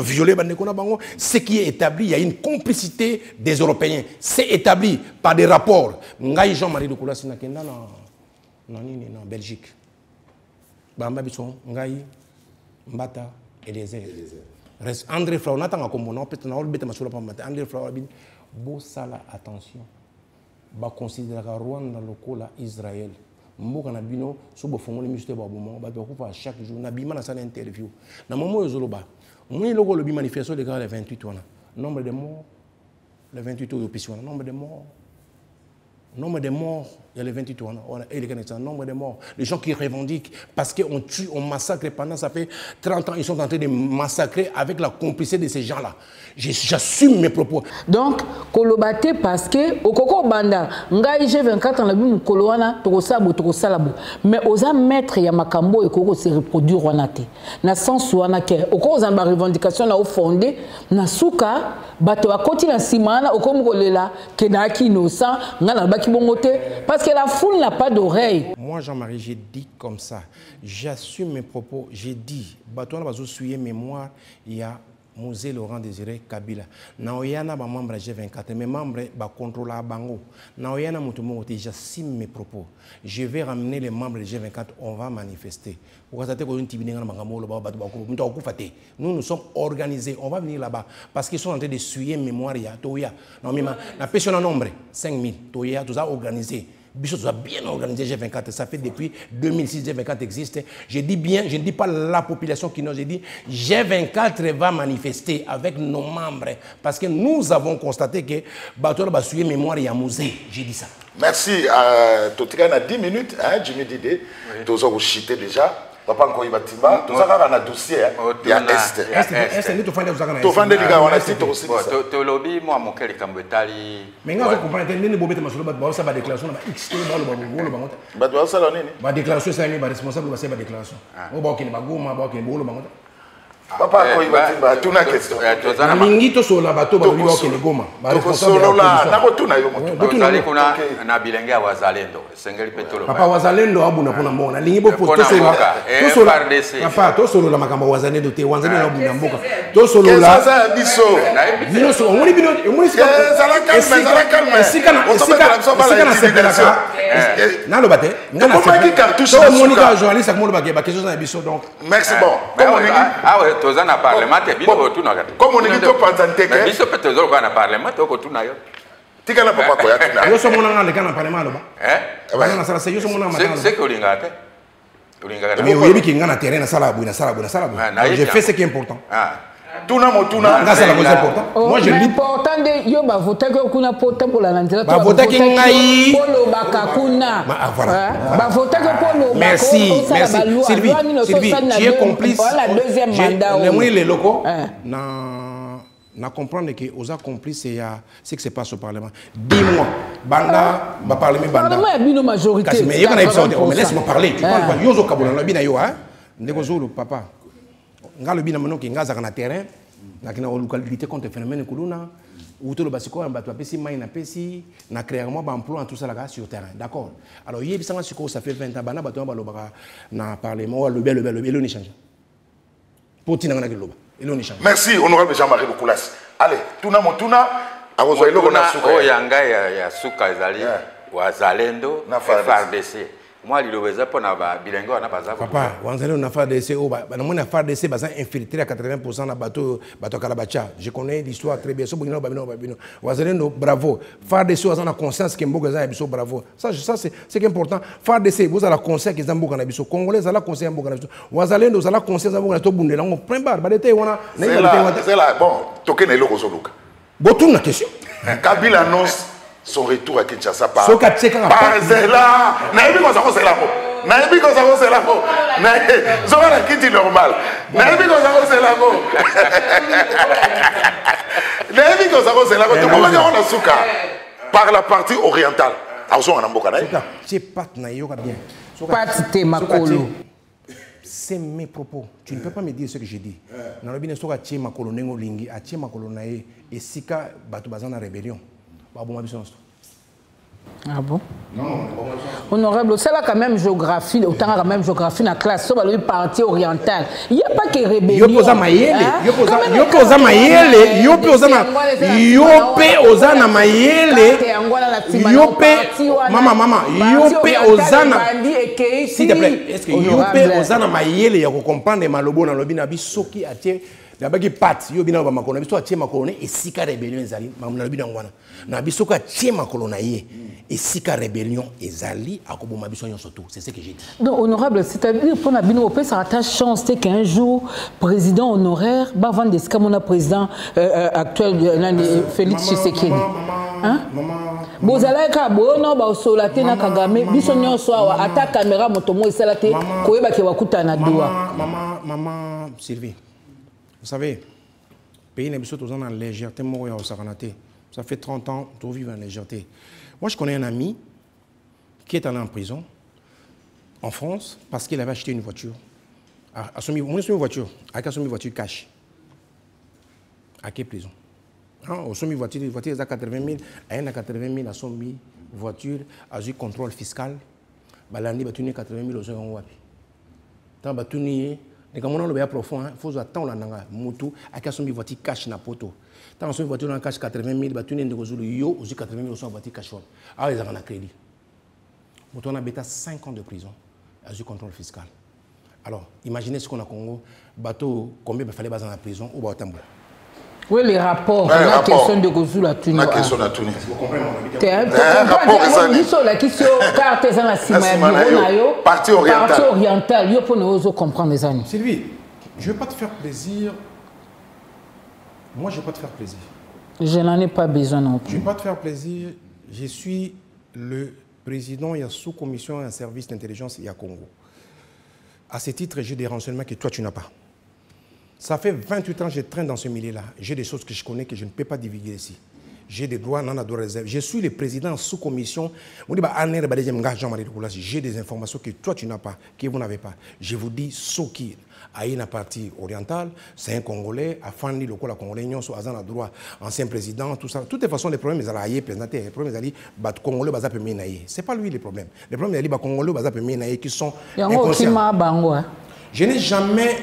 violer Bango. Ce qui est établi, il y a une complicité des Européens. C'est établi par des rapports. Ngai Jean-Marie Lukulassi na kenda na Belgique. Bamba biso Ngai Mbata Eliezer. André Flau natanga komona peut-être na olbeta masula pa mata. André Flau bin bo sala attention. Ba considérer Rwanda lokola Israël. Mboka na bino so bo fongole misto ba bomo ba ko fa chaque jour na bima na sana interview na momo yo zoloba moni logo lobi manifestation de le 28 wana nombre de morts le 28 au piscine nombre de morts il y a le 28 wana et le nombre de morts les gens qui revendiquent parce qu'on tue on massacre pendant ça fait 30 ans ils sont en train de massacrer avec la complicité de ces gens-là. J'assume mes propos. Donc, kolobate parce que au koko banda ngai G24 en la bimu kolowana tokosalabo mais oza maître ya makambo et koko se reproduire wana te na sens wana ke oko za ba revendication na fondé na suka bato akoti na simana oko mukolela ke na ki innocent ngana baki bongote parce que la foule n'a pas d'oreille. Moi Jean-Marie j'ai dit comme ça, j'assume mes propos, j'ai dit bato na bazo suyer mémoire il y a Musée Laurent Désiré Kabila. Naoyana ba membre G24, mes membres ba contrôle à Bango. Naoyana mutumo j'assume mes propos. Je vais ramener les membres de G24, on va manifester. Nous nous sommes organisés, on va venir là-bas parce qu'ils sont en train de suyer mémoire ya Toya. Non mais la personne en nombre 5000 Toya tout ça organisé. Bichot a bien organisé G24, ça fait depuis 2006 G24 existe. Je dis bien, je ne dis pas la population qui nous, je dis G24 va manifester avec nos membres parce que nous avons constaté que Bator va suivre mémoire et à musée. J'ai dit ça. Merci. Totika na 10 minutes, hein, Jimmy Didé. Tous vous chité déjà. Papa encore Ibatima, tout ça on a dossier, il y a Est. Est, tu fais des choses. Tu fais des gars, on a dit aussi. Tu lobby moi mon cœur kambetali. Mais nga comprendre que ni bobete masolo ba ça ba déclaration na X ba lo bango. Ba do ça nini? Ba déclaration ça ni ba responsable ba ba déclaration. O ba okini ba goma ba okini bolo bango. Papa encore Ibatima, tu na question. Mingi to so la bato ba lo okini goma. Ba responsable. Solo la na ko tuna yo moto. Tuzali kuna na bilenge ya wazalendo. Sengeli petolo. Papa wazalendo abuna pona mbona. Lingi bo to so la. Papa to solo la makamba wazalendo te wanzani na abuna mboka. To solo la. Ça biso. Bino so on bino ça calme. Sika na sepelaka. Na lo bate. Ngana cartouche. To monika journaliste ak mo ba question na biso donc. Merci bon. Ah ouais, toza na parlement te bino tu na gata. Comme on dit to pensante que. Biso pe tozo ko na parlement to ko tu na yo. Tika na papa ko ya tuna. Yo so mona ngale kana parlement lo ba. Bana na sala se yo so mona matanga. C'est que lingate. Lingate. Mais oyebi ki ngana terrain na sala bu na sala bu. J'ai fait ce qui est important. Tuna motuna. C'est la chose importante. Moi je dis important de yo ba voter que kuna porter pour la landela. Ba voter ki ngai. Polo bakakuna. Ba voter que polo. Merci. Sylvie, tu es complice. La deuxième mandat. Les locaux na comprendre que aux complices c'est ce qui se passe au parlement. Dis-moi, banda ba parlement banda. Parlement a bino majorité. Mais il y a un épisode, mais laisse-moi parler. Tu parles pas yozo kabula na bina yo hein. Ndeko zulu papa. Nga lobi na mono ki nga zaka na terrain na kina localité contre phénomène kuluna utolo basiko en bato apesi mai na pesi na créer moi ba emploi tout ça là sur terrain d'accord alors yebi sanga siko ça fait 20 ans bana bato ba lobaka na parlement le ni change pour tina na loba elo ni change. Merci honorable Jean-Marie Lukulas. Allez tuna motuna akozo eloko na suka o yanga ya suka ezali wazalendo na FARDC. Moi, il le pour na bilingue on a pas ça. Papa, wanzalendo na FARDC o ba na mona FARDC ba infiltré à 80% na bateau Kalabacha. Je connais l'histoire très bien. So bino ba bino. Wanzalendo bravo. FARDC a la conscience que mboka za biso bravo. Ça c'est important. FARDC vous a la conscience que za mboka na biso. Congolais a la conscience mboka na biso. Wanzalendo za la conscience mboka na to bundela on prend bar ba dete wana. C'est là bon, toke na eloko zoluka. Botu na question. Kabila annonce son retour à Kinshasa par Zela. Naïbi ko zako Zela ko. Naïbi ko zako Zela ko. Zora la kiti normal. Naïbi ko zako Zela ko. Naïbi ko zako Zela ko. Tu peux dire on a souka par la partie orientale. Azo on a mboka na. C'est pat na yoka bien. Pat te makolo. C'est mes propos. Tu ne peux pas me dire ce que j'ai dit. Dans le bien soka tie makolo nengo lingi, a tie makolo na e sika batu bazana rébellion. Ah bon? Non. Honorable, c'est là quand même géographie, autant quand même géographie dans la classe, ça va le parti oriental. Il n'y a pas que rébellion. Yo posa mayele, mama, s'il te plaît, est-ce que yope ozana mayele ya comprendre malobo na lobi na bisoki atie d'abaki pat yo bina ba makolo biso atie makolo ne esika rébellion ezali na lobi na ngwana na biso ka atie makolo na ye esika rébellion ezali akoboma biso nyonso tout c'est ce que j'ai dit. Donc honorable, c'est-à-dire pour na bino pe ça ta chance c'est qu'un jour président honoraire ba vendre des scamona président actuel Félix Tshisekedi. Hein? Bozala ka bono ba solate na Kagame biso nyonso awa ata caméra motomo esalate koyeba ke wakuta na doa. Maman Sylvie. Vous savez, pays n'est pas toujours en légèreté, ça fait 30 ans que vivre en légèreté. Moi, je connais un ami qui est allé en prison, en France, parce qu'il avait acheté une voiture. Une voiture, avec une voiture cash. À quelle prison? Au sommet voiture, les voitures à 80 000, à 80 000, à 100 000 voitures, à un contrôle fiscal. Balandi, 80 000 aux gens wapi. Tant batuni Et quand on est profond, il faut attendre la nanga mutu à qui son voiture cash na poto. Tant son voiture dans cash 80 000, bah tu n'es de gozulu yo aussi 80 000 son voiture cash. Ah ils ont un crédit. Mutu on a bêta 5 ans de prison à du contrôle fiscal. Alors imaginez ce qu'on a au Congo, bateau combien il fallait baser dans la prison ou bah tambour. Oui, les rapports. La question de Gozul à Tunis. La question de Tunis. Vous comprenez la question de partie orientale. Il faut comprendre les années. Sylvie, je ne vais pas te faire plaisir. Moi, je ne vais pas te faire plaisir. Je n'en ai pas besoin non plus. Je ne vais pas te faire plaisir. Je suis le président de la sous-commission et un service d'intelligence à Congo. À ce titre, j'ai des renseignements que toi, tu n'as pas. Ça fait 28 ans que je traîne dans ce milieu-là. J'ai des choses que je connais que je ne peux pas divulguer ici. J'ai des droits, non, droits réservés. Je suis le président sous-commission. J'ai des informations que toi, tu n'as pas, que vous n'avez pas. Je vous dis, Soki, à une partie orientale, c'est un Congolais, à Fandi, le Congolais, a droit, ancien président, tout ça. De toute façon, les problèmes, ils allaient présenter. Les problèmes, ils allaient, Congolais, ce n'est pas lui le problème. Les problèmes, ils allaient, Congolais, qui sont inconscients. Je n'ai jamais.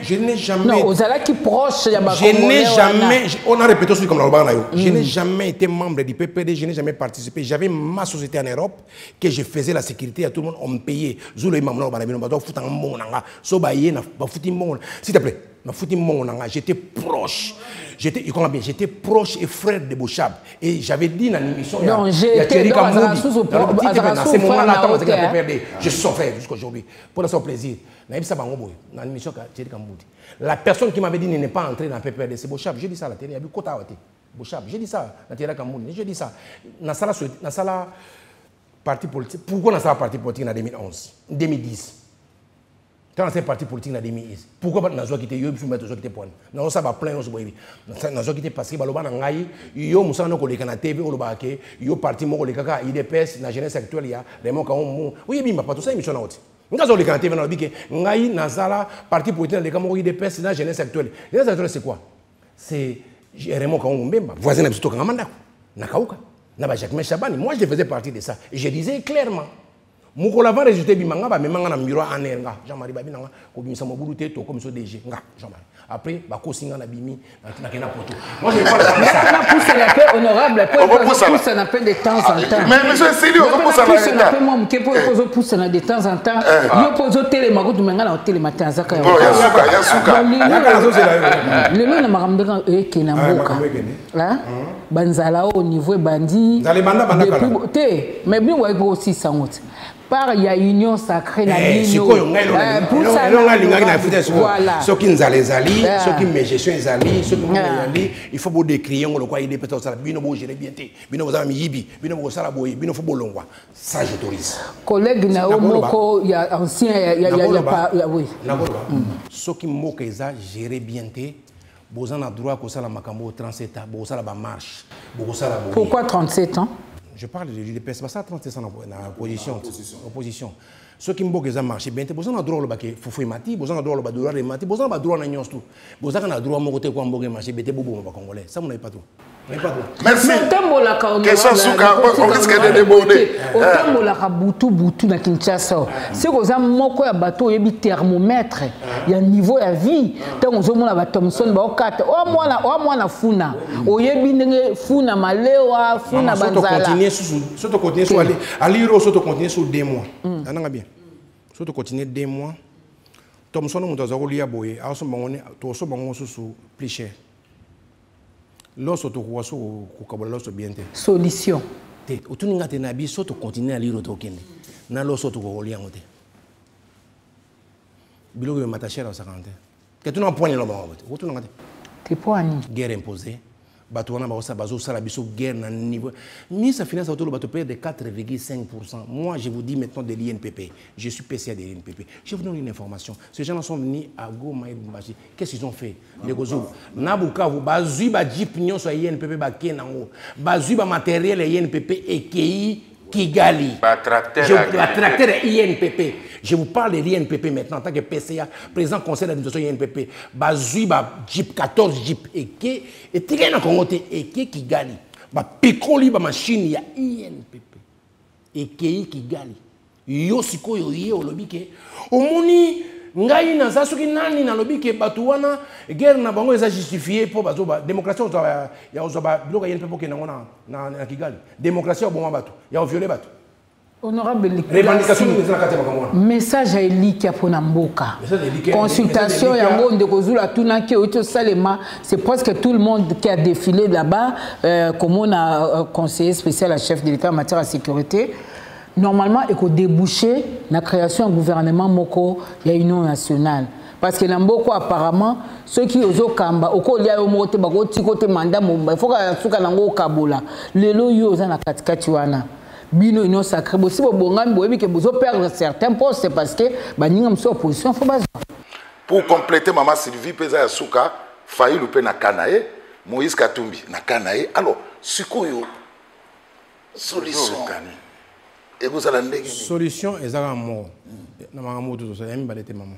Non, aux allez qui proche, je n'ai jamais. On a répété aussi comme l'Albanayo. Je n'ai jamais été membre du PPD, je n'ai jamais participé. J'avais ma société en Europe, que je faisais la sécurité à tout le monde, on me payait. S'il te plaît, j'étais proche. J'étais proche et frère de Bouchab. Et j'avais dit dans l'émission, j'étais dans je souffrais jusqu'à aujourd'hui. Pour son plaisir. La personne qui m'avait dit n'est pas entrée dans le PPRD, c'est Bouchab. J'ai dit ça à la télé. Bouchab, j'ai dit ça à la télé. J'ai dit ça. Dans la parti politique. Pourquoi dans la parti politique en 2011, 2010? Quand on a parti politique en 2010, pourquoi pas nous quitté yo mettre zo quitté point. Nous ça va plein nous boyebi. Nous quitté parce que baloba na ngai yo musana ko leka na TV o loba ke yo parti mo ko leka ka IDPS na jeunesse actuelle ya les mo ka on oui bimba pas tout ça émission na oti. Ngazo leka na TV na bike ngai nazala parti politique na leka mo IDPS na jeunesse actuelle. Jeunesse actuelle c'est quoi? C'est Raymond Kaongo Mbemba, voisin de Bito Kangamanda, Nakauka, Naba Jacques Chabani. Moi je faisais partie de ça et je disais clairement Mukola va résulter bimanga mais manga na miro anerga Jean-Marie Babinanga ko bimisa mobulu te to comme so DG nga Jean-Marie après ba ko singa na bimi na kena poto moi je vais pas ça na pousse la paix honorable pour pousse na paix de temps en temps mais monsieur Célio on pousse la paix moi mke pour pousse na de temps en temps yo pozo télé makutu menga na télé matin zaka ya suka le na makamdeka ekena mboka hein banzala au niveau bandi depuis mais bien ouais aussi sangote par il y a union sacrée na bino pour ça voilà ceux qui nzalezali ceux qui megestion ezali ceux qui il faut beau décrire on le quoi il est peut-être ça bino beau gérer bien té bino vous ami yibi bino beau sala boy bino faut bolongwa ça j'autorise collègue na moko il y a ancien il y a pas oui ceux qui moko eza gérer bien té vous en a droit ko sala makambo 37 ans bo sala ba marche bo sala boy. Pourquoi 37 ans? Je parle de l'UDPS, c'est pas ça 37 ans en opposition. Ceux qui m'ont déjà marché bien, vous avez le droit de faire mati, vous avez le droit de faire mati, vous avez le droit de faire tout. Vous avez le droit de faire marché bien, vous avez congolais. Ça, vous n'avez pas tout. Merci. Question Souka, on risque de déborder. Autant que la boutou na Kinshasa. C'est que vous avez moko ya bateau yebi thermomètre, il y a niveau ya vie. Tant que vous avez Thomson ba 4, au moins na funa. O yebi ndenge funa malewa, funa banzala. Surtout continuer sur aller surtout continuer sur 2 mois. Ananga bien. Surtout continuer 2 mois. Thomson on doit rouler à boyer. A so bango to so bango sous plus cher. Lorsque tu vois ça, solution. Tu continues à lire au token. Na lorsque tu vois lien côté. Bilo que m'attacher à 40. Que tu n'as point le bas. Tu n'as pas. T'es point. Guerre imposée. Batouana baosa bazo sala biso guerre na niveau. Ministre finance auto le bateau paye de 4,5%. Moi je vous dis maintenant de l'INPP. Je suis PCA de l'INPP. Je vous donne une information. Ces gens sont venus à Goma et Bumbashi. Qu'est-ce qu'ils ont fait? Les Gozo. Nabuka vous bazui ba jeep nyon so INPP ba kenango. Bazui ba matériel INPP et KI Kigali. Tracteur INPP. Je vous parle de l'INPP maintenant en tant que PCA, président conseil d'administration INPP. Bazui ba Jeep 14 Jeep et tiré dans Congo et Kigali. Ba pikoli ba machine ya INPP. Et Kigali. Yo siko yo ye olobi ke omoni ngai naza soki nani nalobi ke bato wana guerre na bango eza justifié po bazoba démocratie ya ozoba biloko yeni pepo kenango na Kigali démocratie oboma bato ya violer bato honorable revendication eza kati bakamona message a eliki ya pona mboka consultation yango ndeko zula tunaki oto salema c'est presque tout le monde qui a défilé là-bas comme on a conseiller spécial à chef de l'État en matière de sécurité. Normalement, il faut déboucher la création d'un gouvernement moko ya union nationale. Parce que Namboko apparemment, ceux qui ont kamba, au cours de moté, bagoti côté mandat, il faut que souka nango kabola. Les loyaux ont na katikatiwana. Bino union sacrée. Si vous bongam boebi que vous perdre certains postes, c'est parce que baningam so opposition faut bazo. Pour compléter maman Sylvie pesa ya souka, failli louper na Kanae, Moïse Katumbi na Kanae. Alors, sikoyo solution. Solution ezala mort. Na maman tout ça, yami balete maman.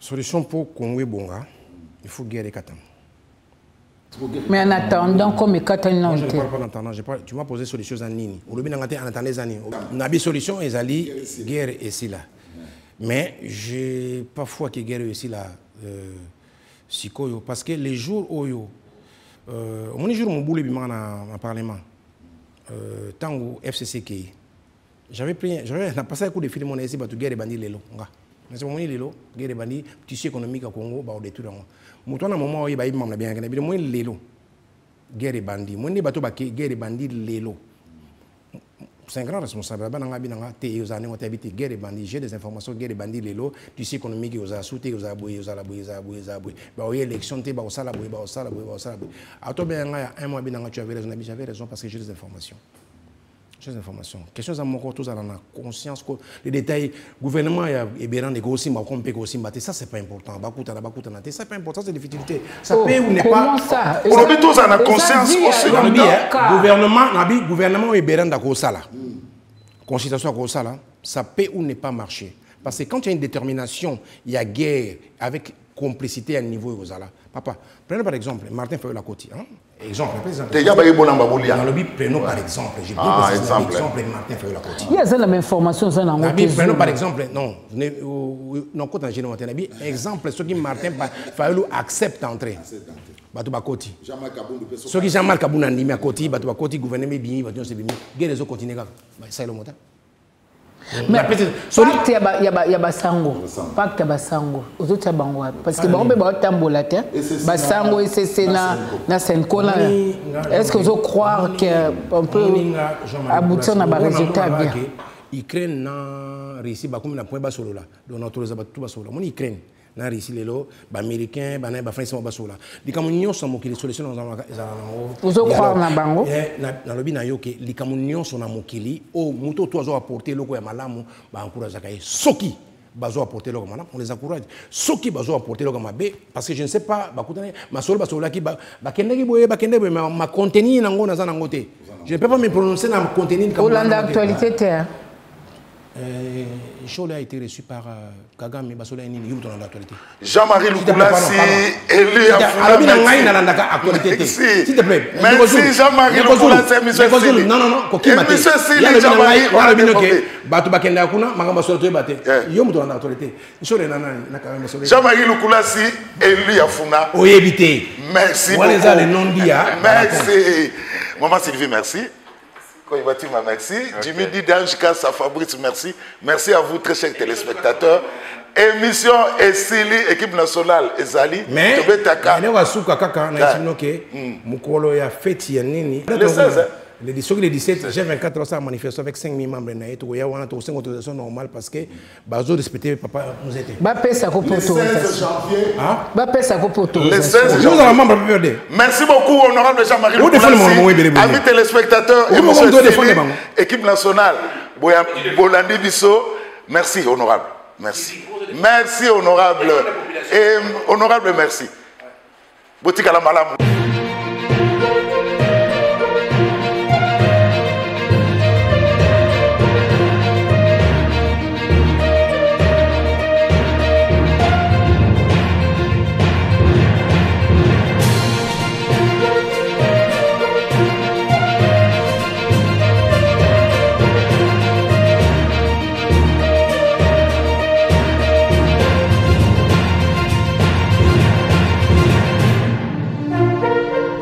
Solution pour Congo bonga, il faut guerre Katam. Mais en attendant, comme Katam non. Je ne parle pas en attendant, tu m'as posé solution à Nini. Au lobby n'angate en attendant Zani. Nabi solution ezali guerre ici là. Mais j'ai pas foi que guerre ici là sikoyo parce que les jours oyo mon jour mon boulot bima na parlement. Tango FCC j'avais passé un coup de fil mon ici batu guerre bandi lelo nga mais mon lelo guerre bandi tissu économique au Congo ba détruire ngo muto na moment oyi ba ibima na bien kana bi mon lelo guerre bandi mon ni batu ba guerre bandi lelo c'est un grand responsable ba nga bi nga te yozane ngo tabiti guerre bandi j'ai des informations guerre bandi lelo tissu économique yoza souté yoza boye ba oyi élection te ba osala boye ato ben nga un mois bi nga tu avais raison parce que j'ai des informations. Informations. Question à mon côté, à la conscience que les détails, gouvernement et bien des gros simbas, comme pégo simbas, ça c'est pas important. Bakuta, c'est pas important, c'est des difficultés. Ça peut ou n'est pas. Comment ça? On a tous à la conscience aussi. Gouvernement et bien d'accord ça là. Consultation à ça là, ça peut ou n'est pas marcher. Parce que quand il y a une détermination, il y a guerre avec complicité à niveau Rosala. Papa, prenez par exemple Martin Fayulu-Lakoti. Exemple, dans le but, prenons par exemple. J'ai exemple Martin Fayulu-Lakoti. Il y a la même information. Prenons par exemple, non, exemple, ce qui Martin Fayulu accepte d'entrer. Batubakoti. Ce qui Jean-Marc Kabouna Nimi à Koti, Batubakoti, gouvernement Bini, Batubakoti Bini, Guerre continue. Ça est le montant. Mais pacte ya basango pacte ya basango ozotia bango parce que bango ba tambola te basango et c'est na Senko là est-ce que vous croire que on peut aboutir na ba résultat bien Ukraine na Russie ba comme na point ba solo là donc notre les abatu ba solo mon Ukraine na Russie lelo ba américain ba na ba français ba solo likamunyo so mokili solution za vous croire na bango na lobi na yo ke likamunyo so na mokili o muto to zo apporter loko ya malamu ba encourager kai soki bazo apporter loko malamu on les encourage soki bazo apporter loko mabe parce que je ne sais pas ba kutana ma solo ba solo ki ba kendeki boye ba kendeki ma contenu na ngo na za na ngote je ne peux pas me prononcer dans le contenu comme l'actualité terre. Cholet a été reçu par Kagame, Basola et Nini, dans l'actualité. Jean-Marie Lukulassi, élu à s'il te plaît. Merci Jean-Marie Lukulassi, monsieur Sili. Non, monsieur Sili, Jean-Marie Jean-Marie Lukulassi, élu à Funa. Merci beaucoup. Merci. Maman Sylvie, merci. Merci. Jimmy Didange, Kassa Fabrice, merci. Merci à vous, très chers téléspectateurs. Émission Essili, équipe nationale, Ezali. Mais, le 16, le 17, j'ai 24 ans à manifester avec 5 000 membres. Il y a une autorisation normale parce que Bazo respecté papa nous était. Le 16 janvier. Merci beaucoup, honorable Jean-Marie Lukulassi. Amis téléspectateurs, équipe nationale, Bolandi Bisso. Merci, honorable. Merci. Merci, honorable. Et honorable, merci. Boutika la malam.